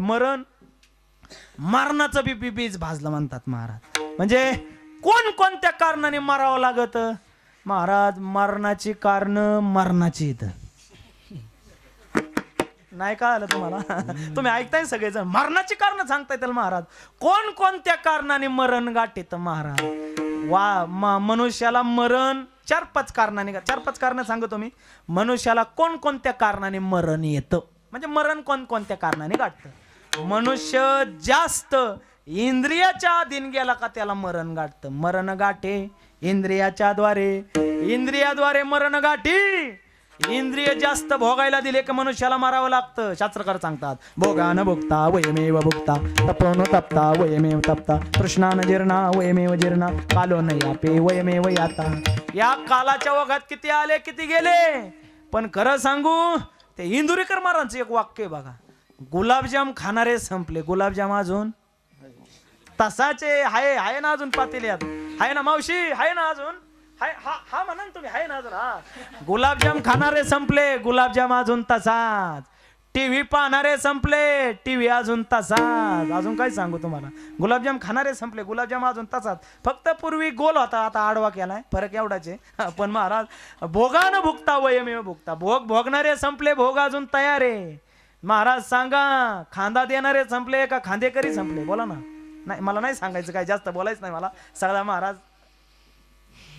मरणाचं बी बीज भाजलं म्हणतात महाराज. म्हणजे कोणत्या कारणाने मरावं लागत महाराज? मरणाची कारण मरणाची इथं नाही का आलं तुम्हाला? तुम्ही ऐकताय सगळेजण मरणाची कारण सांगताय त्याला महाराज. कोणत्या कारणाने मरण गाठीत महाराज? मनुष्याला मरण 4-5 कारणाने, 4-5 कारण सांगतो मी. मनुष्याला कोणत्या कारणाने मरण येतं, म्हणजे मरण कोणत्या कारणाने गाठतं. मनुष्य जास्त इंद्रियाच्या अधीन गेला का त्याला मरण गाठतं. मरण गाठे इंद्रियाद्वारे मरण गाठी. इंद्रिय जास्त भोगायला दिले की मनुष्याला मारावं लागतं. शास्त्रकार सांगतात भोगान भोगता वयमेव भोगता, तपोन तपता वयमेव तपता, तृष्णान जीर्णा वयमेव जीर्णा, कालो न यापे वयमेव याता. या कालाच्या ओघात किती आले किती गेले. पण खरं सांगू ते इंदुरीकर महाराजांचं एक वाक्य आहे बघा, गुलाबजाम खाणारे संपले, गुलाबजाम अजून तसाचे आहे ना, अजून पातेल्यात आहे ना, मावशी आहे ना अजून, हा म्हणा तुम्ही, आहे ना अजून. गुलाबजाम खाणारे संपले, गुलाबजाम अजून तसाच. टीव्ही पाहणारे संपले, टीव्ही अजून तसाच. अजून काय सांगू तुम्हाला, गुलाबजाम खाणारे संपले, गुलाबजाम अजून तसाच. फक्त पूर्वी गोल होता, आता आडवा केलाय, फरक एवढाच आहे. पण महाराज भोगानं भुगता वयमेव भुगता, भोगणारे संपले, भोग अजून तयार आहे. महाराज सांगा खांदा देणारे संपले का खांदेकरी संपले? बोला ना. नाही मला नाही सांगायचं, काय जास्त बोलायचं नाही मला. सगळा महाराज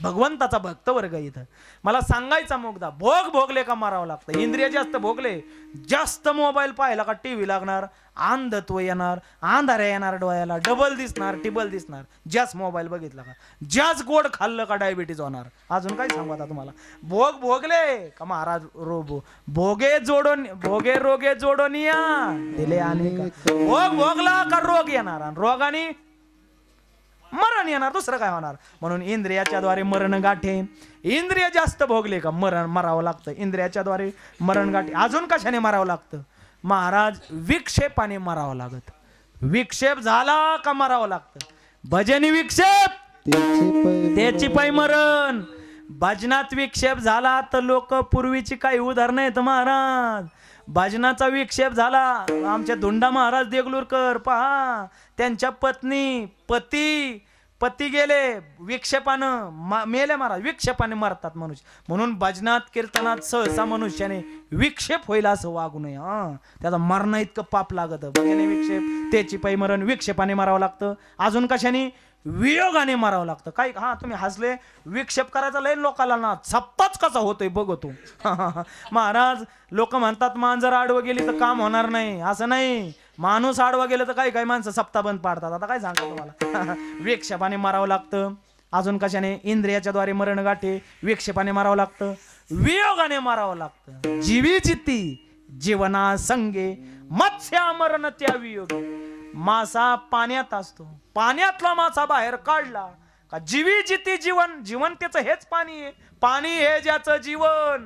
भगवंताचा भक्त वर्ग इथं. मला सांगायचा मुद्दा, भोगले का मारावं लागतं. इंद्रिय जास्त भोगले, जास्त मोबाईल पाहिला का टीव्ही लागणार, अंधत्व येणार, अंधाऱ्या येणार डोळ्याला, डबल दिसणार, टिबल दिसणार. जास्त मोबाईल बघितला का, जास्त गोड खाल्लं का डायबिटीज होणार. अजून काय सांगू आता तुम्हाला. भोगले का महाराज भोगे रोगे जोडून या दिले. आणि भोगला का रोग येणार, आणि रोगाने मरण येणार, दुसरं काय होणार. म्हणून इंद्रियाच्या द्वारे मरण गाठे. इंद्रिय जास्त भोगले का मरावं लागतं. इंद्रियाच्या द्वारे मरण गाठे. अजून कशाने मरावं लागतं महाराज? विक्षेपाने मरावं लागत. विक्षेप झाला का मरावं लागतं. भजनी विक्षेप त्याची पाय मरण. भजनात विक्षेप झाला तर लोक पूर्वीची काही उदाहरणं आहेत महाराज. भजनाचा विक्षेप झाला, आमच्या धुंडा महाराज देगलूरकर पहा, त्यांच्या पती गेले विक्षेपानं, मेले महाराज, विक्षेपाने मरतात मनुष्य. म्हणून भजनात कीर्तनात सहसा मनुष्याने विक्षेप होईल असं वागू नये. त्याचा मरण इतकं पाप लागत. भजने विक्षेप त्याची पायी मरण. विक्षेपाने मारावं लागतं. अजून कशाने? वियोगाने मारावं लागतं. काय तुम्ही हसले, विक्षेप करायचा लय लोकाला ना, सप्ताच कसा होतोय बघतो. महाराज लोक म्हणतात मांजर आडवं गेली तर काम होणार नाही. असं नाही, माणूस आडवा गेलं तर काही माणसं सप्ताह बंद पाडतात. आता काय सांगता तुम्हाला. विक्षेपाने मारावं लागतं. अजून कशाने? इंद्रियाच्या द्वारे मरण गाठे. विक्षेपाने मारावं लागतं. वियोगाने मारावं लागतं. जीवी चित्ती जीवना संगे मत्स्या मरण त्या वियोगी. मासा पाण्यात असतो, पाण्यातला मासा बाहेर काढला का जीवी जिती जीवन त्याचं हेच पाणी आहे. पाणी हे ज्याचं जीवन,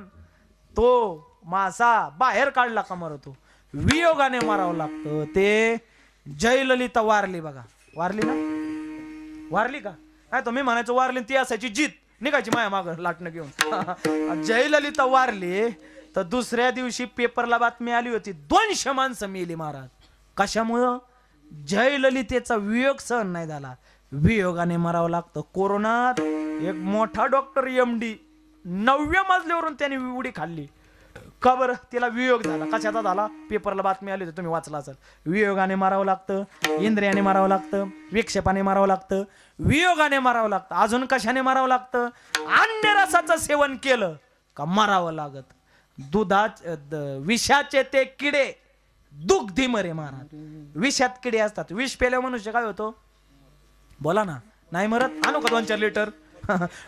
तो मासा बाहेर काढला का मरतो. वियोगाने मारावं लागतं. ते जयललिता वारली बघा. वारली ना? वारली का? नाही तुम्ही म्हणायचं वारली ती असायची जीत, निघायची माया माग लाटणं घेऊन. जयललिता वारली तर दुसऱ्या दिवशी पेपरला बातमी आली होती 200 माणसं मेली महाराज. कशामुळं? जयललितेचा वियोग सहन नाही झाला. वियोगाने मरावं लागतं. कोरोनात एक मोठा डॉक्टर MD 9व्या मजल्यावरून त्याने उडी खाल्ली. का बरं? तिला वियोग झाला. कशाचा झाला? पेपरला बातमी आली होती, तुम्ही वाचला असाल. वियोगाने मारावं लागतं, इंद्रियाने मारावं लागतं, विक्षेपाने मारावं लागतं, वियोगाने मारावं लागतं. अजून कशाने मारावं लागतं? अन्य रसाचं सेवन केलं का मारावं लागत. विषाचे ते किडे दुग्धी मरे महाराज. विषात किडे असतात. विष पेल्यावर मनुष्य काय होतो? बोला ना. नाही मरत? आणू का 2-4 लिटर?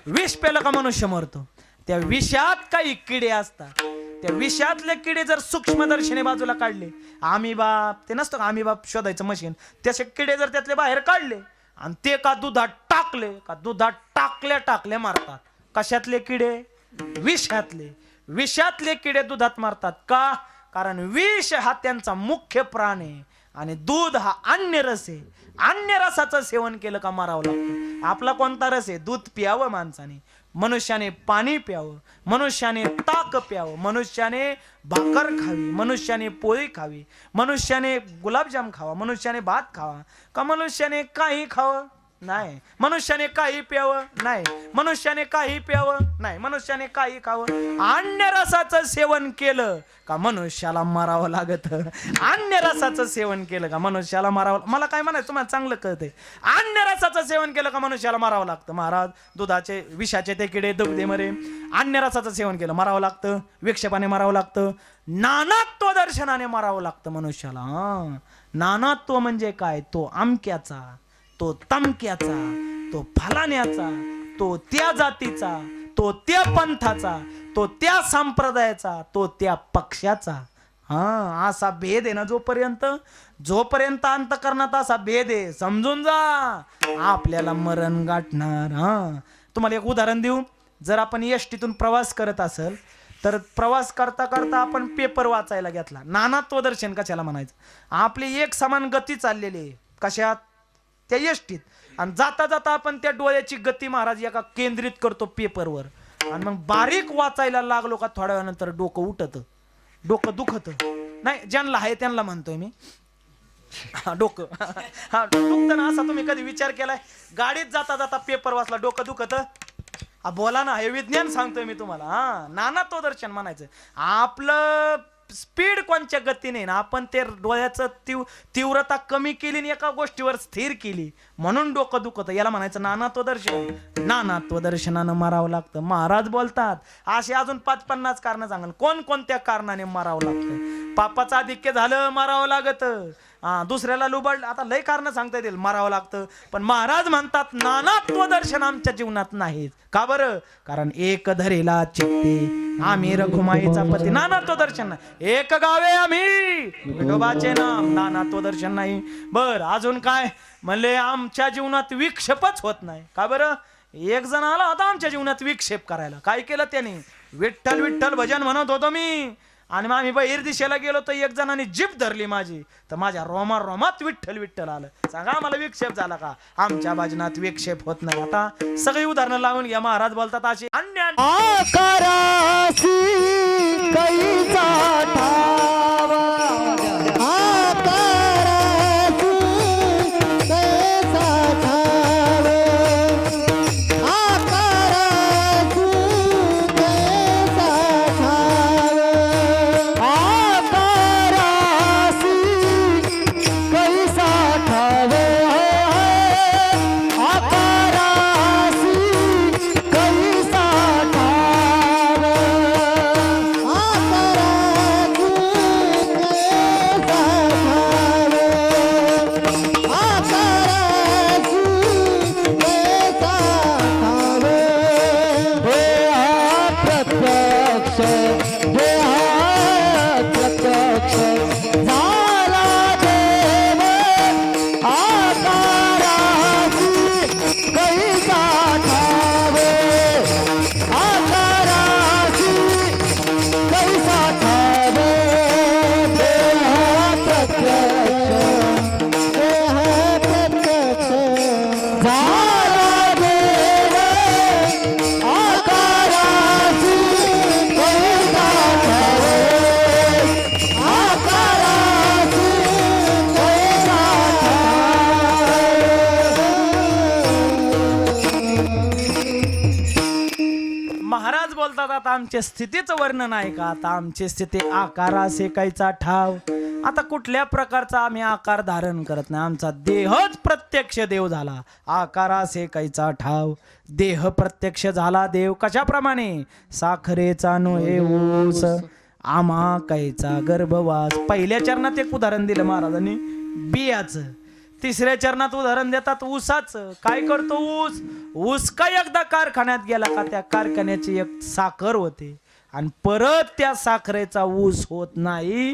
विष पेलं का मनुष्य मरतो. त्या विषात काही किडे असतात. त्या विषातले किडे जर सूक्ष्मदर्शनी बाजूला काढले, आमीबाप ते नसतं का आमीबाप शोधायचं मशीन, त्याचे किडे जर त्यातले बाहेर काढले आणि ते का दुधात टाकले का दुधात टाकल्या मारतात. कशातले किडे? विषातले. विषातले किडे दुधात मारतात. का? कारण विष हा त्यांचा मुख्य प्राण आहे आणि दूध हा अन्य रस आहे. अन्य रसाचं सेवन केलं का मारावं लागतं. आपला कोणता रस आहे? दूध प्यावं माणसाने, मनुष्याने पाणी प्यावं, मनुष्याने ताक प्यावं, मनुष्याने भाकर खावी, मनुष्याने पोळी खावी, मनुष्याने गुलाबजाम खावा, मनुष्याने भात खावा. का मनुष्याने काही खावं? नाही. मनुष्याने काही प्यावं? नाही. मनुष्याने काही प्यावं? नाही. मनुष्याने काही खावं? अन्य रसाचं सेवन केलं का मनुष्याला मारावं लागत. अन्य रसाचं सेवन केलं का मनुष्याला मारावं. मला काय म्हणायचं तुम्हाला चांगलं कळतंय. अन्य रसाचं सेवन केलं का मनुष्याला मारावं लागतं. महाराज दुधाचे विषाचे ते किडे दुग्धे मरे. अन्य रसाचं सेवन केलं मारावं लागतं, विक्षेपाने मारावं लागतं, नानात्व दर्शनाने मारावं लागतं मनुष्याला. नानात्व म्हणजे काय? तो अमक्याचा, तो तमक्याचा, तो फलाण्याचा, तो त्या जातीचा, तो त्या पंथाचा, तो त्या संप्रदायाचा, तो त्या पक्षाचा. असा भेद आहे ना. जोपर्यंत अंतकरणात असा भेद आहे, समजून जा आपल्याला मरण गाठणार. तुम्हाला एक उदाहरण देऊ. जर आपण एसटीतून प्रवास करत असेल तर प्रवास करता करता आपण पेपर वाचायला घेतला. नानात्व दर्शन कशाला म्हणायचं? आपली एक समान गती चाललेली आहे. कशात? त्या एसटीत. आणि जाता जाता आपण त्या डोळ्याची गती महाराज एका केंद्रित करतो पेपरवर आणि मग बारीक वाचायला लागलो का थोड्या वेळानंतर डोकं उठत, डोकं दुखत. नाही, ज्यांना आहे त्यांना म्हणतोय मी. डोकं दुखतं ना. असा तुम्ही कधी विचार केलाय? गाडीत जाता जाता पेपर वाचला, डोकं दुखत. बोला ना, हे विज्ञान सांगतोय मी तुम्हाला. नानात्व दर्शन म्हणायचं. आपलं स्पीड कोणच्या गतीने ना आपण ते डोळ्याचं तीव्रता कमी केली आणि एका गोष्टीवर स्थिर केली म्हणून डोकं दुखत. याला म्हणायचं नानात्व दर्शन. नानात्व दर्शनानं मारावं लागतं. महाराज बोलतात असे अजून 5-50 कारण सांगाल कोणकोणत्या कारणाने मारावं लागतं. पापाचं आधिक्य झालं मारावं लागत. दुसऱ्याला लुबाड, आता लय कारण सांगता येतील मारावं लागतं. पण महाराज म्हणतात नानात्व दर्शन आमच्या जीवनात नाहीत. का बरं? कारण एक धरेला चित्ते आम्ही रघुमाईचा पती. नानात्व दर्शन नाही. एक गावे आम्ही विठोबाचे नाम. नानात्व दर्शन नाही. बर अजून काय म्हणले? आमच्या जीवनात विक्षेपच होत नाही. का बरं? एक जण आला होता आमच्या जीवनात विक्षेप करायला. काय केलं त्याने? विठ्ठल विठ्ठल भजन म्हणत होतो मी आणि मग आम्ही बाहेर दिशेला गेलो तर एक जणांनी जीप धरली माझी, तर माझ्या रोमात विठ्ठल विठ्ठल आलं. सांगा मला विक्षेप झाला का? आमच्या भजनात विक्षेप होत नाही. आता सगळी उदाहरणं लावून घ्या. महाराज बोलतात अशी अन्य आकारासी कैसा ठावा, आकारासी कैसा ठावा, आकारासी कैसा ठावा, आकारासी कैसा ठावा, आकारासी कैसा ठावा, महाराज बोलतात आता आमच्या स्थितीचं वर्णन आहे का? आता आमची स्थिती आकारा सेकायचा ठाव. आता कुठल्या प्रकारचा आम्ही आकार धारण करत नाही. आमचा देहच प्रत्यक्ष देव झाला. आकारा सेकायचा ठाव, देह प्रत्यक्ष झाला देव. कशाप्रमाणे? साखरेचा नोहे ऊस, आम्हा कायचा गर्भवास. पहिल्या चरणात एक उदाहरण दिलं महाराजांनी बियाचं. तिसऱ्या चरणात उदाहरण देतात ऊसाचं. काय करतो ऊस? ऊस का एकदा कारखान्यात गेला का त्या कारखान्याची एक साखर होते आणि परत त्या साखरेचा ऊस होत नाही.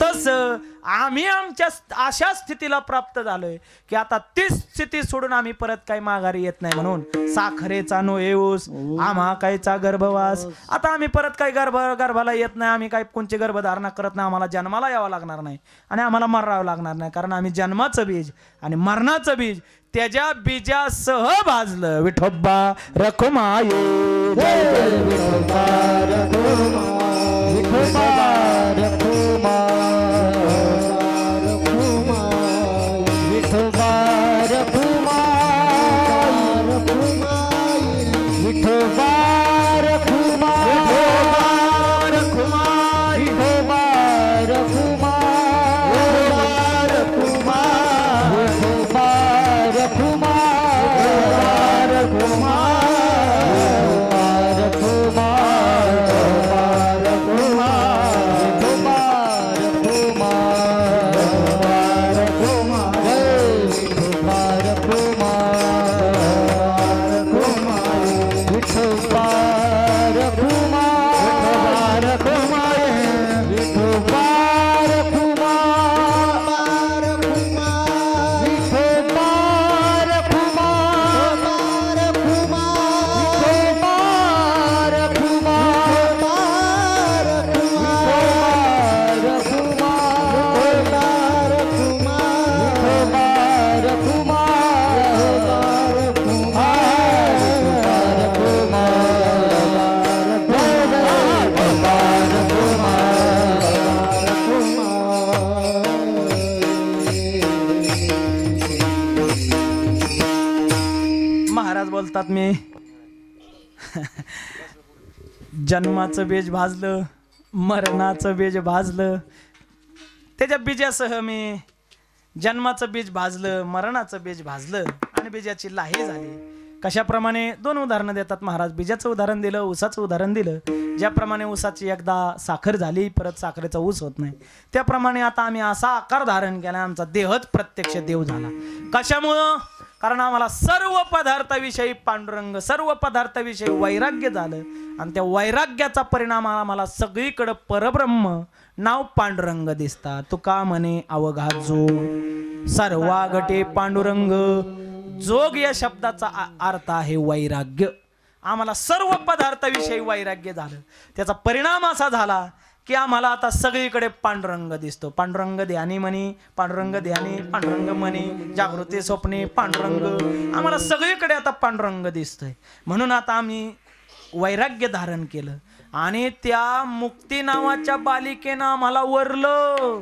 तसं आम्ही आमच्या अशा स्थितीला प्राप्त झालोय की आता तीच स्थिती सोडून आम्ही परत काही माघारी येत नाही. म्हणून साखरेचा नोहे ऊस, आम्हा कायचा गर्भवास. आता आम्ही परत काही गर्भाला येत नाही. आम्ही काही कोणची गर्भधारणा करत नाही. आम्हाला जन्माला यावं लागणार नाही आणि आम्हाला मरावं लागणार नाही. कारण आम्ही जन्माचं बीज आणि मरणाचं बीज त्याच्या बीजासह भाजलं. विठोबा रखुमाये, विठोबा रखुमा, विठोबा रखुमा, विठोबा रखुमा, विठोबा रखुमा, विठोबा रखुमा, विठोबा रखुमा, रखुमा, रखुमा, रखुमा, विठोबा रखुमा, रखुमा, विठोबा रखुमा, रखुमा, विठोबा रखुमा, रखुमा, विठोबा रखुमा, रखुमा, विठोबा रखुमा, रखुमा, विठोबा रखुमा, रखुमा, रखुमा, रखुमा, महाराज बोलतात मी जन्माचं बीज भाजलं, मरणाचं बीज भाजलं. त्याच्या बीजासह मी जन्माचं बीज भाजलं, मरणाचं बीज भाजलं आणि बीजाची लाही झाली. कशाप्रमाणे? दोन उदाहरणं देतात महाराज. बीजाचं उदाहरण दिलं, ऊसाचं उदाहरण दिलं. ज्याप्रमाणे ऊसाची एकदा साखर झाली परत साखरेचा ऊस होत नाही, त्याप्रमाणे आता आम्ही असा आकार धारण केला. आमचा देहच प्रत्यक्ष देव झाला. कशामुळं? कारण आम्हाला सर्व पदार्थाविषयी पांडुरंग, सर्व पदार्थाविषयी वैराग्य झालं आणि त्या वैराग्याचा परिणाम आम्हाला सगळीकडे परब्रह्म नाव पांडुरंग दिसतात. तुका म्हणे अवघा जोग, सर्वागटे पांडुरंग. जोग या शब्दाचा अर्थ आहे वैराग्य. आम्हाला सर्व पदार्थाविषयी वैराग्य झालं. त्याचा परिणाम असा झाला की आम्हाला आता सगळीकडे पांडुरंग दिसतो. पांडुरंग ध्यानी म्हणी, पांडुरंग ध्यानी, पांडुरंग म्हणी, जागृती स्वप्ने पांडुरंग. आम्हाला सगळीकडे आता पांडुरंग दिसतोय. म्हणून आता आम्ही वैराग्य धारण केलं आणि त्या मुक्ती नावाच्या बालिकेनं आम्हाला वरलं.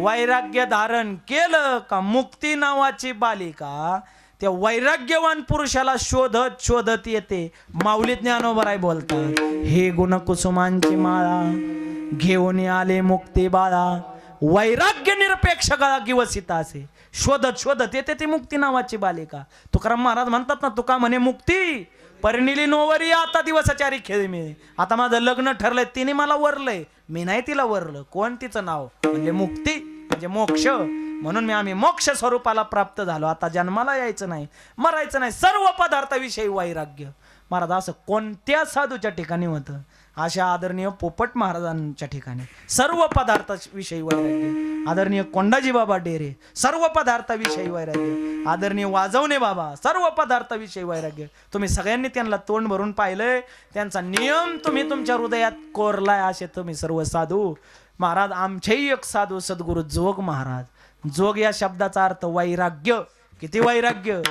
वैराग्य धारण केलं का मुक्ती नावाची बालिका त्या वैराग्यवान पुरुषाला शोधत शोधत येते. माऊली ज्ञानोबराय बोलतात, हे गुणकुसुमांची माळा घेऊन आले मुक्ती बाळा, वैराग्य निरपेक्ष किवसिता असे. शोधत शोधत येते ती मुक्ती नावाची बालिका. तुकाराम महाराज म्हणतात ना, तुका म्हणे मुक्ती परिणिली नोवरी आता दिवसाचारी खेळ मिळे. आता माझं लग्न ठरलंय, तिने मला वरलंय, मी नाही तिला वरलं. कोण? तिचं नाव म्हणजे मुक्ती, म्हणजे मोक्ष. म्हणून आम्ही मोक्ष स्वरूपाला प्राप्त झालो. आता जन्माला यायचं नाही, मरायचं नाही. सर्व पदार्थाविषयी वैराग्य. महाराज असं कोणत्या साधूच्या ठिकाणी होतं? अशा आदरणीय पोपट महाराजांच्या ठिकाणी सर्व पदार्थाविषयी वैराग्य. आदरणीय कोंडाजी बाबा डेरे सर्व पदार्थाविषयी वैराग्य. आदरणीय वाजवणे बाबा सर्व पदार्थाविषयी वैराग्य. तुम्ही सगळ्यांनी त्यांना तोंड भरून पाहिलंय. त्यांचा नियम तुम्ही तुमच्या हृदयात कोरलाय. असे तुम्ही सर्व साधू महाराज. आमचेही एक साधू सद्गुरू जोग महाराज. जोग या शब्दाचा अर्थ वैराग्य. किती वैराग्य!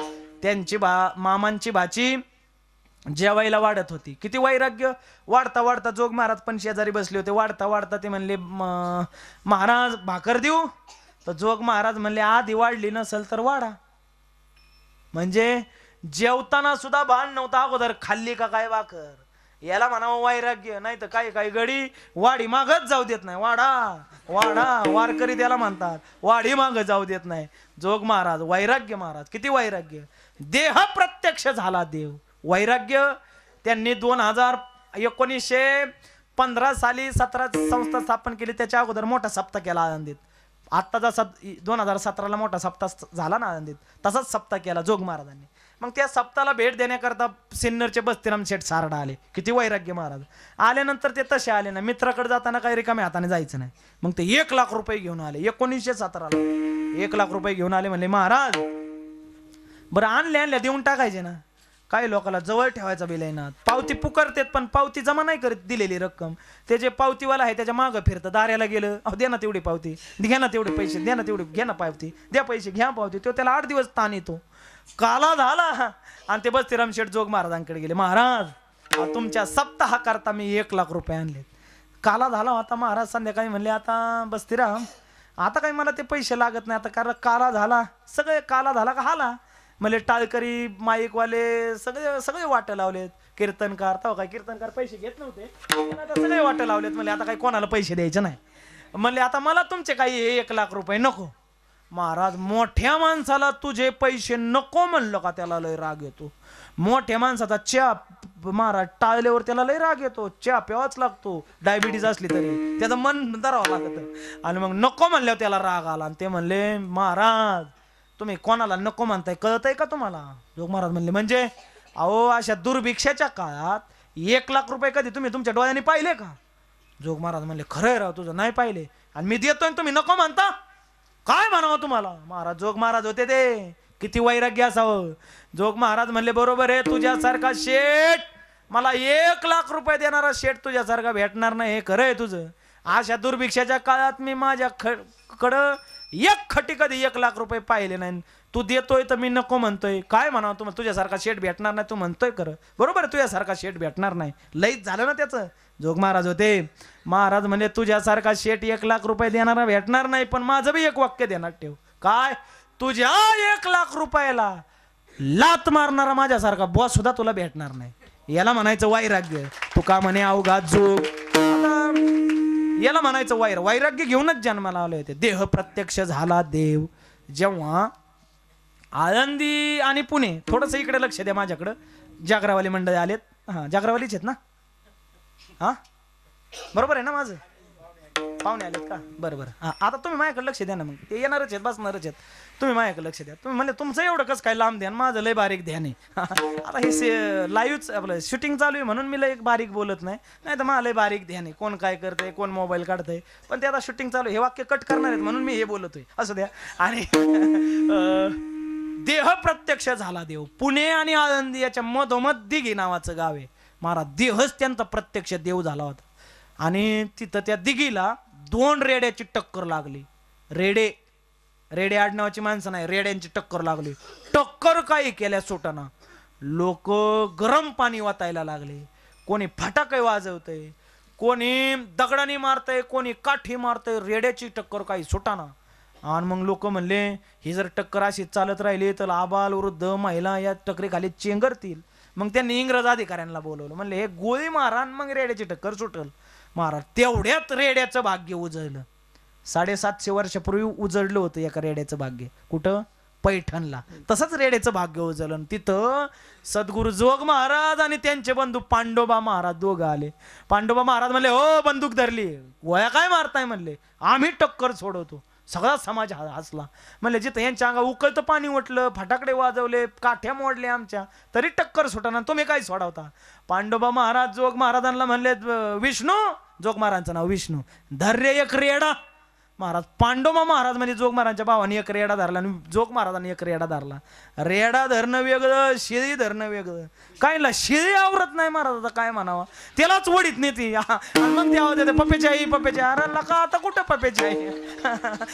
त्यांची मामांची भाची जेवायला वाढत होती. किती वैराग्य! वाढता वाढता जोग महाराज पण शेजारी बसले होते. वाढता वाढता ते म्हणले, महाराज भाकर देऊ? तर जोग महाराज म्हणले, आधी वाढली नसेल तर वाढा. म्हणजे जेवताना सुद्धा भान नव्हता अगोदर खाल्ली का काय भाकर. याला म्हणावं वैराग्य. नाही तर काही काही गडी वाडी मागच जाऊ देत नाही. वाडा वाडा वारकरी त्याला म्हणतात, वाडी माग जाऊ देत नाही. जोग महाराज वैराग्य महाराज, किती वैराग्य. देह प्रत्यक्ष झाला देव. वैराग्य त्यांनी 1915 साली 17 संस्था स्थापन केली. त्याच्या अगोदर मोठा सप्ताह केला आनंदीत. आत्ता जसा 2017ला मोठा सप्ताह झाला ना आनंदीत, तसाच सप्ताह केला जोग महाराजांनी. मग त्या सप्ताहाला भेट देण्याकरता सिन्नरचे बस्तीराम शेठ सारडा आले. किती वैराग्य महाराज. आल्यानंतर ते तसे आले ना, मित्राकडे जाताना काही रिकाम्या हाताने जायचं नाही. मग ते 1 लाख रुपये घेऊन आले. 1917ला 1 लाख रुपये घेऊन आले. म्हणले महाराज बरं आणल्या देऊन टाकायचे ना. काही लोकांना जवळ ठेवायचा बिल आहे ना. पावती पुकारतेत पण पावती जमा नाही करत दिलेली रक्कम. ते जे पावतीवाला आहे त्याच्या मागं फिरतं. दाऱ्याला गेलं, अहो दे ना तेवढी पावती, घ्या ना तेवढे पैसे, द्या ना तेवढे, घ्या ना पावती, द्या पैसे, घ्या पावती. तो त्याला 8 दिवस ताण येतो. काला झाला आणि ते बस्तीराम शेठ जोग महाराजांकडे गेले. महाराज तुमच्या सप्ताह करता मी 1 लाख रुपये आणले. काला झाला होता. महाराज संध्याकाळी म्हणले आता बस्तीराम आता काही मला ते पैसे लागत नाही आता, कारण काला झाला. सगळे काला झाला का हाला. म्हणजे टाळकरी माईकवाले सगळे वाटं लावलेत. कीर्तनकार तेव्हा काय कीर्तनकार पैसे घेत नव्हते, पण आता सगळे वाटं लावलेत. म्हणजे आता काही कोणाला पैसे द्यायचे नाही. म्हणले आता मला तुमचे काही 1 लाख रुपये नको. महाराज मोठ्या माणसाला तुझे पैसे नको म्हणलं का त्याला लय राग येतो. मोठ्या माणसाचा चहा महाराज टाळल्यावर त्याला लय राग येतो. चहा प्यावाच लागतो, डायबिटीज असली तरी त्याचं मन धरावं लागतं. आणि मग नको म्हणल्यावर त्याला राग आला. आणि ते म्हणले महाराज तुम्ही कोणाला नको म्हणताय कळतंय का तुम्हाला. जोग महाराज म्हणले म्हणजे अहो अशा दुर्भिक्षाच्या काळात 1 लाख रुपये कधी तुम्ही तुमच्या डोळ्यांनी पाहिले का. जोग महाराज म्हणले खरंय राव तुझं नाही पाहिले आणि मी देतोय तुम्ही नको म्हणता. काय म्हणावं तुम्हाला. महाराज जोग महाराज होते ते, किती वैराग्य असावं. जोग महाराज म्हणले बरोबर आहे, तुझ्यासारखा शेठ मला 1 लाख रुपये देणारा शेठ तुझ्यासारखा भेटणार नाही, हे खरं आहे तुझं. अशा दुर्भिक्षाच्या काळात मी माझ्याकडं 1 खटी कधी 1 लाख रुपये पाहिले नाही. तू देतोय तर मी नको म्हणतोय. काय म्हणावं तुम्हाला, तुझ्यासारखा शेठ भेटणार नाही तू म्हणतोय खरं. बरोबर आहे, तुझ्यासारखा शेठ भेटणार नाही. लईच झालं ना त्याचं. जोग महाराज होते. महाराज म्हणजे तुझ्यासारखा शेठ 1 लाख रुपये देणारा भेटणार नाही, पण माझं बी एक वाक्य देणार ठेव. काय, तुझ्या 1 लाख रुपयाला लात मारणारा माझ्यासारखा बॉस सुद्धा तुला भेटणार नाही. याला म्हणायचं वैराग्य. तुका म्हणे अवघात जोग. याला म्हणायचं वैराग्य घेऊनच जन्माला आले होते. देह प्रत्यक्ष झाला देव. जेव्हा आळंदी आणि पुणे, थोडस इकडे लक्ष द्या माझ्याकडं. जागरावाली मंडळी आलेत. हा जागरावालीच आहेत ना. हा बरोबर आहे ना माझं. पाहुणे आलेत का. बरं हा आता तुम्ही माझ्याकडे लक्ष द्या ना. मग ते येणारच आहेत बसणारच आहेत. तुम्ही माझ्याकडे लक्ष द्या. तुम्ही म्हणले तुमचं एवढं कसं काय लांब ध्यान, माझं लय बारीक ध्यान आहे. आता हे लाईव्ह आपलं शूटिंग चालू आहे म्हणून मी लय बारीक बोलत नाही, नाही तर मला लय बारीक ध्यान आहे. कोण काय करतंय, कोण मोबाईल काढतंय, पण ते आता शूटिंग चालू आहे. हे वाक्य कट करणार आहेत म्हणून मी हे बोलतोय. असं द्या. आणि देह प्रत्यक्ष झाला देव. पुणे आणि आळंदी याच्या मधोमध दिघी नावाचं गाव आहे. महाराज देहच त्यांचा प्रत्यक्ष देव झाला होता. आणि तिथं त्या दिघीला 2 रेड्याची टक्कर लागली. रेडे आडनावाची माणसं नाही, रेड्यांची टक्कर लागली. टक्कर काही केल्या सुटाना. लोक गरम पाणी वाटायला लागले. कोणी फटाके वाजवतंय, कोणी दगडाने मारतंय, कोणी काठी मारतंय. रेड्याची टक्कर काही सुटाना. आणि मग लोक म्हणले ही जर टक्कर अशी चालत राहिली तर आबाल वृद्ध महिला या टक्करीखाली चेंगरतील. मग त्यांनी इंग्रज अधिकाऱ्यांना बोलवलं. म्हणले हे गोळी मारा मग रेड्याची टक्कर सुटल. महाराज तेवढ्यात रेड्याचं भाग्य उजळलं. 750 वर्षापूर्वी उजळलं होतं एका रेड्याचं भाग्य. कुठं, पैठणला. तसंच रेड्याचं भाग्य उजळलं. तिथं सद्गुरू जोग महाराज आणि त्यांचे बंधू पांडोबा महाराज दोघं आले. पांडोबा महाराज म्हणले हो बंदूक धरली, गोळ्या काय मारताय म्हणले. आम्ही टक्कर सोडवतो. सगळा समाज हसला. म्हणले जिथं यांच्या अंगा उकळतं पाणी उठलं, फटाकडे वाजवले, काठ्या मोडले आमच्या, तरी टक्कर सुटाना, तुम्ही काय सोडवता. पांडोबा महाराज जोग महाराजांना म्हणले विष्णू, जोग महाराजांचं नाव विष्णू, धर्य 1 रेडा. महाराज पांडोबा महाराज म्हणजे जोग महाराजांच्या भावाने 1 रेडा धरला आणि जोग महाराजांनी 1 रेडा धरला. रेडा धरणं वेगळं, शिळी धरणं वेगळं. कायला शिळी आवरत नाही महाराजाचा, काय म्हणावा, त्यालाच वडीत नेती. मग ते आवाज येते पप्पेची आई पप्पेची. अरे लका आता कुठं पप्पेची आई,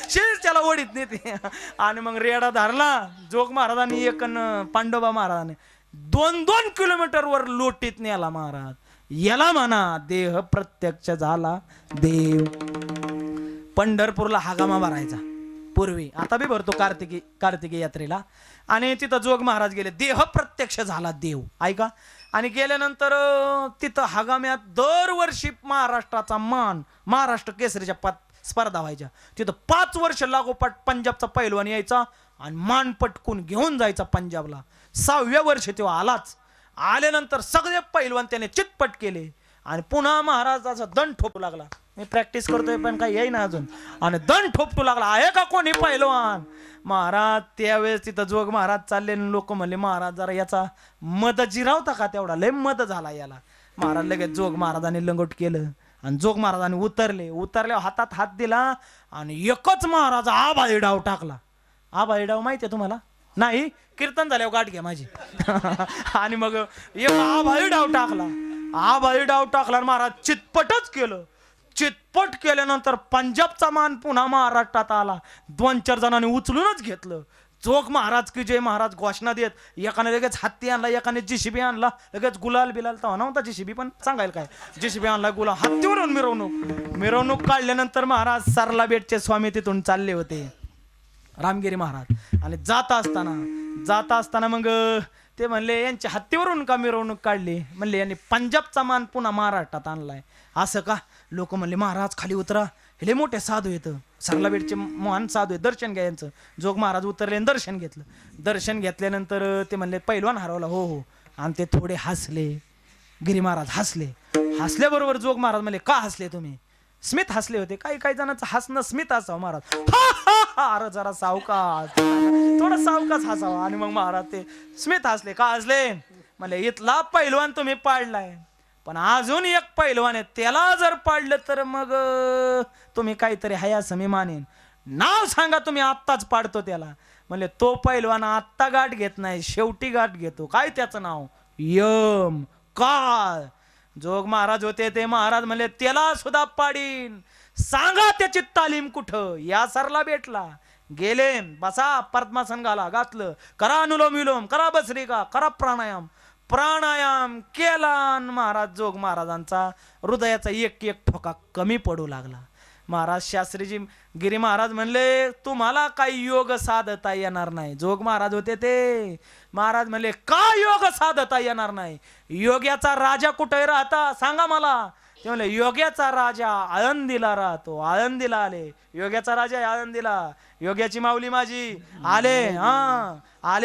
शिळीच त्याला वडीत नेते. आणि मग रेडा धरला जोग महाराजांनी 1 पांडोबा महाराजांनी 2-2 किलोमीटर वर लोटीत नेला. महाराज याला म्हणा देह प्रत्यक्ष झाला देव. पंढरपूरला हागामा भरायचा. पूर्वी, आता बी भरतो कार्तिकी यात्रेला. आणि तिथं जोग महाराज गेले, देह प्रत्यक्ष झाला देव, ऐका. आणि गेल्यानंतर तिथं हगाम्यात दरवर्षी महाराष्ट्राचा मान, महाराष्ट्र केसरीच्या स्पर्धा व्हायच्या. तिथं 5 वर्ष लागोपाठ पंजाबचा पैलवान यायचा आणि मान पटकून घेऊन जायचा पंजाबला. 6व्या वर्षी तेव्हा आलाच. आल्यानंतर सगळे पैलवान त्याने चितपट केले आणि पुन्हा महाराजाचा दंड ठोकू लागला. मी प्रॅक्टिस करतोय पण काही येईना अजून. आणि दंड ठोपटू लागला, आहे का कोणी पैलवान? महाराज त्यावेळेस तिथं जोग महाराज चालले, लोक म्हणले महाराज जरा याचा मद जिरावता का, तेवढा लय मद झाला याला. महाराज लगेच जोग महाराजांनी लंगोट केलं आणि जोग महाराजांनी उतरले हातात हात दिला आणि एकच महाराज आभाळी डाव टाकला. आभाळी डाव माहितीये तुम्हाला? नाही, कीर्तन झाल्यावर गाठ घ्या माझी. आणि मग एक आभाळी डाव टाकला आणि महाराज चितपटच केलं. चितपट केल्यानंतर पंजाबचा मान पुन्हा महाराष्ट्रात आला. 2-4 जणांनी उचलूनच घेतलं. जोग महाराज की जय महाराज घोषणा देत एकाने लगेच हत्ती आणला, एकाने JCB आणला, लगेच गुलाल बिलाल तर नव्हता JCB, पण सांगायला काय, JCB आणला, गुलाल, हत्तीवरून मिरवणूक काढल्यानंतर महाराज सरला बेटचे स्वामी तिथून चालले होते, रामगिरी महाराज. आणि जाता असताना मग ते म्हणले यांच्या हत्तीवरून का मिरवणूक काढली? म्हणले यांनी पंजाबचा मान पुन्हा महाराष्ट्रात आणलाय. असं का? लोक म्हणले महाराज खाली उतरा, हे मोठे साधू येतं, सरला बेटचे महान साधू आहे, दर्शन घ्या यांचं. जोग महाराज उतरले आणि दर्शन घेतलं. दर्शन घेतल्यानंतर ते म्हणले पैलवान हरवला. हो. आणि ते थोडे हसले, गिरी महाराज हसल्याबरोबर जोग महाराज म्हणले का हसले तुम्ही? स्मित हसले होते. काही जणांचं हसणं स्मित असावं महाराज. अरे जरा सावकाश, थोडं सावकाश हसावं. आणि मग महाराज ते स्मित हसले. का हसले? म्हणले इथला पैलवान तुम्ही पाडलाय, पण अजून एक पैलवान आहे, त्याला जर पाडलं तर मग तुम्ही काहीतरी हाय असं मी मानेन. नाव सांगा तुम्ही, आत्ताच पाडतो त्याला. म्हणले तो पैलवान आत्ता गाठ घेत नाही, शेवटी गाठ घेतो. काय त्याचं नाव? यम काळ. जोग महाराज होते ते महाराज म्हणले त्याला सुद्धा पाडीन, सांगा त्याची तालीम कुठं? या सरला बेटला गेले, बसा, पद्मासन घातलं, करा अनुलोम विलोम, करा भस्त्रिका, करा प्राणायाम केला. महाराज जोग महाराजांचा हृदयाचा एक ठोका कमी पडू लागला. महाराज शास्त्रीजी गिरी महाराज म्हणले तुम्हाला काही योग साधता येणार नाही. जोग महाराज होते ते महाराज म्हणले का योग साधता येणार नाही? योग्याचा राजा कुठे राहता सांगा मला. ते म्हणले योग्याचा राजा आळंदीला राहतो. आळंदीला आले, योग्याचा राजा आळंदीला, योग्याची माऊली माझी आले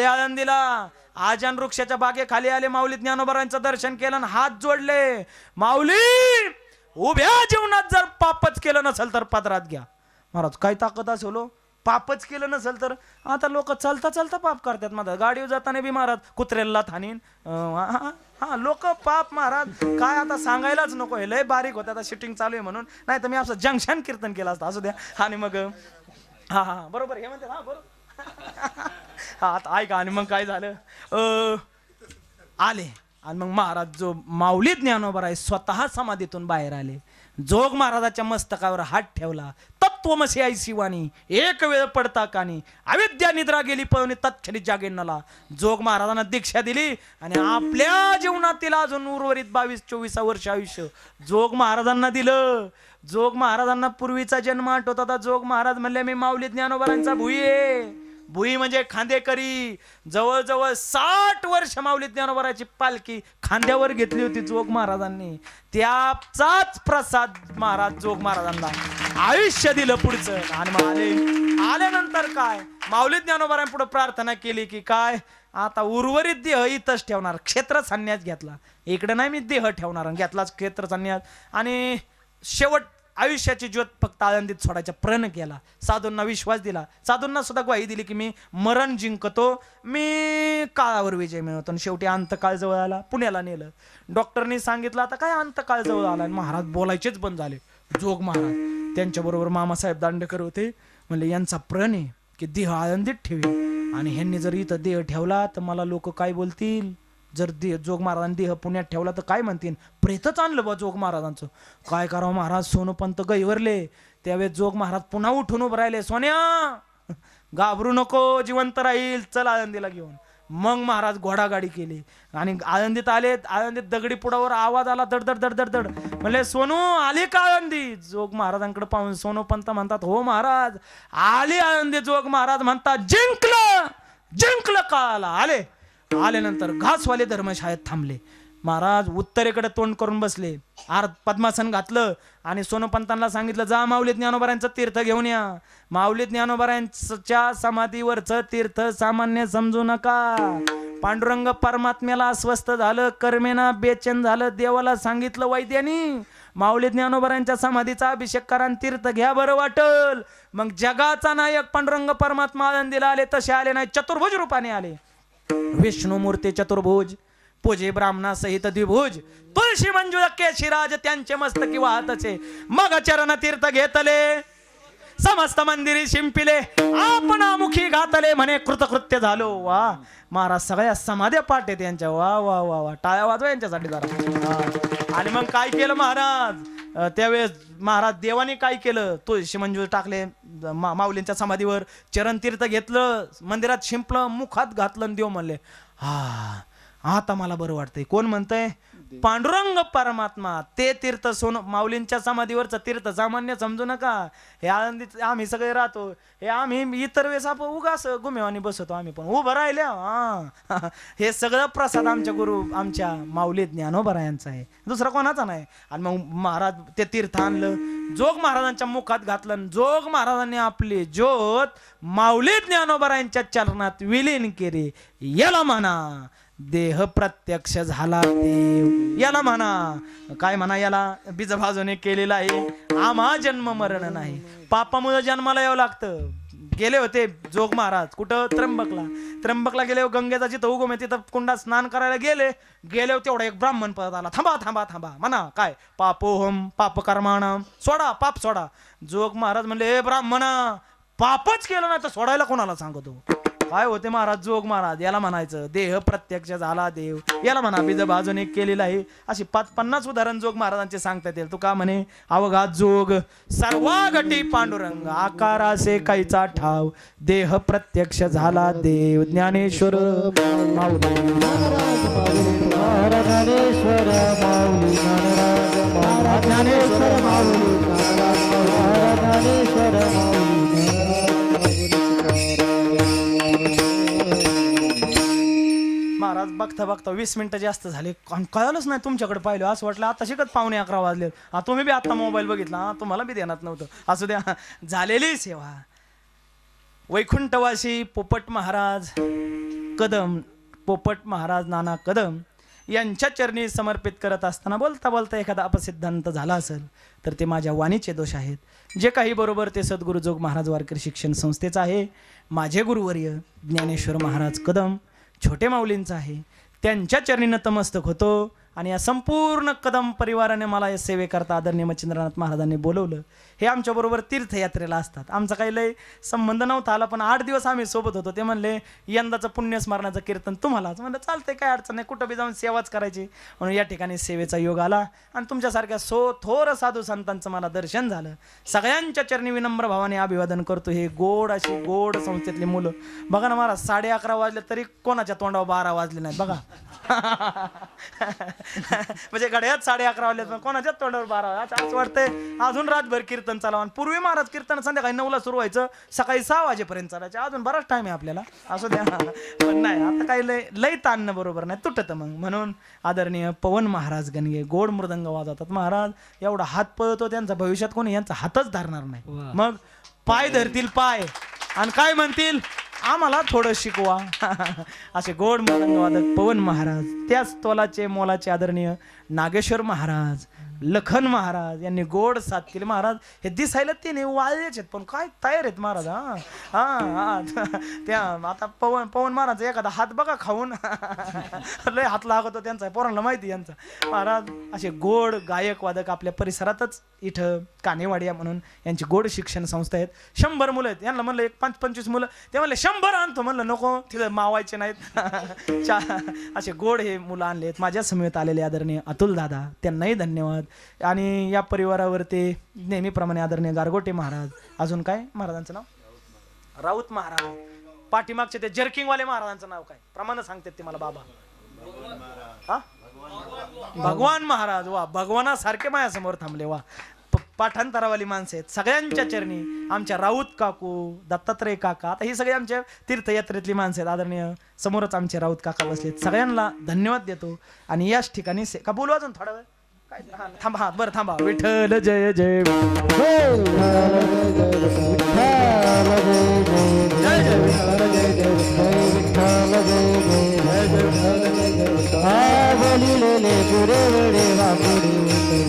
आळंदीला. आजान वृक्षाच्या बागेखाली आले, माऊली ज्ञानोबरांचं दर्शन केलं, हात जोडले. माऊली उभ्या जीवनात जर पापच केलं नसेल तर पदरात घ्या. महाराज काय ताकद असेल, पापच केलं नसेल तर? आता लोक चालता पाप करतात. माझा गाडीवर जाताना बी महाराज कुत्र्याला थानीन. लोक पाप महाराज काय आता सांगायलाच नको. हे लय बारीक होतं, आता शूटिंग चालू आहे म्हणून, नाही तर मी असं जंक्शन कीर्तन केलं असतं. असू द्या. आणि मग बरोबर हे म्हणते. बरोबर. आता ऐका. आणि मग काय झालं, आले आणि मग महाराज जो माऊली ज्ञानोबा आहे स्वतः समाधीतून बाहेर आले. जोग महाराजाच्या मस्तकावर हात ठेवला. तत्वमसी आई शिवानी, एक वेळ पडता कानी, अविद्या निद्रा गेली पळवणी तत्क्षणी जागेनाला. जोग महाराजांना दीक्षा दिली आणि आपल्या जीवनातील अजून उर्वरित 22-24 वर्ष आयुष्य जोग महाराजांना दिलं. जोग महाराजांना पूर्वीचा जन्म आठवत होता. जोग महाराज म्हणले मी माऊली ज्ञानोबांचा भुई आहे. भुई म्हणजे खांदेकरी. जवळजवळ 60 वर्ष माऊली ज्ञानोबाची पालखी खांद्यावर घेतली होती जोग महाराजांनी. त्याचाच प्रसाद महाराज जोग महाराजांना आयुष्य दिलं पुढचं. आणि मग आल्यानंतर काय माऊली ज्ञानोबारांनी पुढे प्रार्थना केली की काय आता उर्वरित देह इथंच ठेवणार. क्षेत्र संन्यास घेतला, इकडे नाही मी देह ठेवणार. घेतलाच क्षेत्र संन्यास. आणि शेवट आयुष्याची ज्योत फक्त आळंदीत सोडायचा प्रण केला. साधूंना विश्वास दिला. साधूंना सुद्धा ग्वाही दिली की मी मरण जिंकतो, मी काळावर विजय मिळवतो. आणि शेवटी अंतकाळ जवळ आला. पुण्याला नेलं. डॉक्टरनी सांगितलं आता काय अंतकाळ जवळ आला. आणि महाराज बोलायचेच बंद झाले. जोग महाराज त्यांच्याबरोबर मामासाहेब दांडेकर होते. म्हणले यांचा प्रण आहे की देह आळंदीत ठेवी, आणि ह्यांनी जर इथं देह ठेवला तर मला लोक काय बोलतील. जर जोग महाराजांनी देह पुण्यात ठेवला तर काय म्हणतील. प्रेतच आणलं बा जोग महाराजांचं. काय करावं महाराज. सोनोपंत गैवरले. त्यावेळेस जोग महाराज पुन्हा उठून उभं राहिले. सोन्या घाबरू नको, जिवंत राहील, चल आळंदीला घेऊन. मग महाराज घोडागाडी केली आणि आळंदीत आले. आळंदीत दगडी पुडावर आवाज आला, दड दड दड दड. म्हणले सोनू आली का आळंदी? जोग महाराजांकडे पाहून सोनू पंत म्हणतात हो महाराज आली आळंदी. जोग महाराज म्हणतात जिंकलं जिंकलं का आले. आल्यानंतर घासवाले धर्मशाळेत थांबले. महाराज उत्तरेकडे तोंड करून बसले, पद्मासन घातलं आणि सोनोपंतांना सांगितलं जा माऊली ज्ञानोबारायांचं तीर्थ घेऊन या. माऊली ज्ञानोबारायांच्या समाधीवरचं तीर्थ सामान्य समजू नका. पांडुरंग परमात्म्याला अस्वस्थ झालं, कर्मेना बेचैन झालं. देवाला सांगितलं वैद्यानी माऊली ज्ञानोबारायांच्या समाधीचा अभिषेक करा, तीर्थ घ्या बरं वाटल. मग जगाचा नायक पांडुरंग परमात्मा आळंदीला आले. तसे आले नाही, चतुर्भुज रूपाने आले. विष्णू मूर्ती चतुर्भुज, पूजे ब्राह्मणा सहित द्विभुज, तुळशी मंजुळा केशिराज त्यांचे मस्तकी वाहतचे. मग चरण तीर्थ घेतले, समस्त मंदिरी शिंपिले, आपणामुखी घातले म्हणे कृतकृत्य झालो. वा महाराज सगळ्या समाध्या पाठ आहेत यांच्या. वा वा वा वा टाळ्या वाजवा यांच्यासाठी जरा. आणि मग काय केलं महाराज त्यावेळेस? महाराज देवाने काय केलं? तुळशी मंजूळ टाकले माऊलींच्या समाधीवर, चरण तीर्थ घेतलं, मंदिरात शिंपलं, मुखात घातलं आणि देव म्हणले हा आता मला बरं वाटतंय. कोण म्हणतंय? पांडुरंग परमात्मा. ते तीर्थ माऊलींच्या समाधीवरचं तीर्थ सामान्य समजू नका. हे आळंदीत आम्ही सगळे राहतो, हे आम्ही इतर वेळेस आपण उगाच गुमेवानी बसवतो, आम्ही पण उभं राहिल्या. हे सगळं प्रसाद आमच्या गुरु आमच्या माऊली ज्ञानोबारायांचा आहे, दुसरा कोणाचा नाही. आणि मग महाराज ते तीर्थ आणलं, जोग महाराजांच्या मुखात घातलं. जोग महाराजांनी आपली ज्योत माऊली ज्ञानोबारायांच्या चरणात विलीन केली. याला म्हणा देह प्रत्यक्ष झाला देव. याला म्हणा काय म्हणा, याला बीज भाजूने केलेला आहे. आम्हा जन्म मरण नाही, पापामुळे जन्माला यावं लागतं. गेले होते जोग महाराज कुठं? त्र्यंबकला गेले. गंगेचा जिथं उगम आहे तिथं कुंडात स्नान करायला गेले. तेवढा एक ब्राह्मण परत आला. थांबा थांबा थांबा म्हणा काय? पापोहम पाप कर्माणम, सोडा पाप सोडा. जोग महाराज म्हणले हे ब्राह्मणा पापच केलं नाही तर सोडायला कोणाला सांगतो? काय होते महाराज? जोग महाराज याला म्हणायचं देह प्रत्यक्ष झाला देव. याला म्हणा बीज भाजूने केलेला आहे. अशी 50 उदाहरण जोग महाराजांचे सांगता येतील. तू का म्हणे अवघा जोग सर्वागटी पांडुरंग, आकारासे काहीचा ठाव, देह प्रत्यक्ष झाला देव. ज्ञानेश्वर माऊली ज्ञानेश्वर माऊली ज्ञानेश्वर माऊली ज्ञानेश्वर माऊली. महाराज बघता बघता 20 मिनिटं जास्त झाले, कळालंच नाही. तुमच्याकडे पाहिलं असं वाटलं आता शिकत 11:15 वाजले. तुम्ही बी आता मोबाईल बघितला, तुम्हाला बी ध्यानात नव्हतं. असू द्या, झालेली सेवा. वैकुंठवासी पोपट महाराज कदम, पोपट महाराज नाना कदम यांच्या चरणी समर्पित करत असताना बोलता बोलता एखादा अपसिद्धांत झाला असेल तर ते माझ्या वाणीचे दोष आहेत. जे काही बरोबर ते सद्गुरू जोग महाराज वारकरी शिक्षण संस्थेचं आहे. माझे गुरुवर्य ज्ञानेश्वर महाराज कदम छोटे माऊलींचं आहे. त्यांच्या चरणी नतमस्तक होतो. आणि या संपूर्ण कदम परिवाराने मला या सेवेकरता आदरणीय मच्छिंद्रनाथ महाराजांनी बोलवलं. हे आमच्याबरोबर तीर्थयात्रेला असतात. आमचा काही लय संबंध नव्हता आला, पण 8 दिवस आम्ही सोबत होतो. ते म्हणले यंदाचं पुण्यस्मरणाचं कीर्तन तुम्हालाच. म्हणलं चालतंय, काय अडचण नाही, कुठं बी जाऊन सेवाच करायची. म्हणून या ठिकाणी सेवेचा योग आला आणि तुमच्यासारख्या थोर साधू संतांचं मला दर्शन झालं. सगळ्यांच्या चरणी विनम्र भावाने अभिवादन करतो. हे गोड अशी गोड संस्थेतली मुलं बघा ना महाराज, 11:30 वाजले तरी कोणाच्या तोंडावर 12 वाजले नाहीत बघा. म्हणजे गड्यात 11:30 वाजले पण कोणाच्याच तोंडावर 12. असं वाटतंय अजून रातभर कीर्तन चालावं. पूर्वी महाराज कीर्तन संध्याकाळी 9ला सुरू व्हायचं, सकाळी 6 वाजेपर्यंत चालायचे. अजून बराच टाइम आहे आपल्याला, असू द्या. पण नाही आता काही लय ताणणं बरोबर नाही, तुटत. मग म्हणून आदरणीय पवन महाराज गणगे गोड मृदंग वाजवतात. महाराज एवढा हात पळतो त्यांचा, भविष्यात कोणी यांचा हातच धरणार नाही. मग पाय धरतील पाय आणि काय म्हणतील आम्हाला थोडं शिकवा. असे गोड मृदंगवादक पवन महाराज. त्याच तोलाचे मोलाचे आदरणीय नागेश्वर महाराज, लखन महाराज यांनी गोड साथ केली. महाराज हे दिसायला ते वाळलेच आहेत पण काय तयार आहेत महाराज. त्या आता पवन महाराज एखादा हात बघा खाऊन लय हात लागतो त्यांचा, पोरांना माहिती यांचा. महाराज असे गोड गायक वादक आपल्या परिसरातच इथं कानेवाडिया म्हणून यांची गोड शिक्षण संस्था आहेत. 100 मुलं आहेत. यांना म्हणलं 25 मुलं, ते म्हणले 100 आणतो. म्हणलं नको, तिथं मावायचे नाहीत. असे गोड हे मुलं आणले आहेत. माझ्या समेत आलेले आदरणीय अतुल दादा, त्यांनाही धन्यवाद. आणि या परिवारावरती नेहमीप्रमाणे आदरणीय गारगोटे महाराज, अजून काय महाराजांचं नाव राऊत महाराज, पाठीमागचे ते जर्किंगवाले महाराजांचं नाव काय प्रमाणे सांगतात ते मला बाबा हा भगवान महाराज. वा भगवानासारखे माझ्यासमोर थांबले. वा पाठांतरावाली माणसं आहेत सगळ्यांच्या चरणी. आमच्या राऊत काकू, दत्तात्रय काका, आता ही सगळी आमच्या तीर्थयात्रेतली माणसं आहेत आदरणीय. समोरच आमचे राऊत काका बसलेत. सगळ्यांना धन्यवाद देतो. आणि याच ठिकाणी का बोलू अजून थोडा वेळ काय थांबा. हा बरं थांबा. विठ्ठल जय जय बोलिले पुरे वेळे वापुडे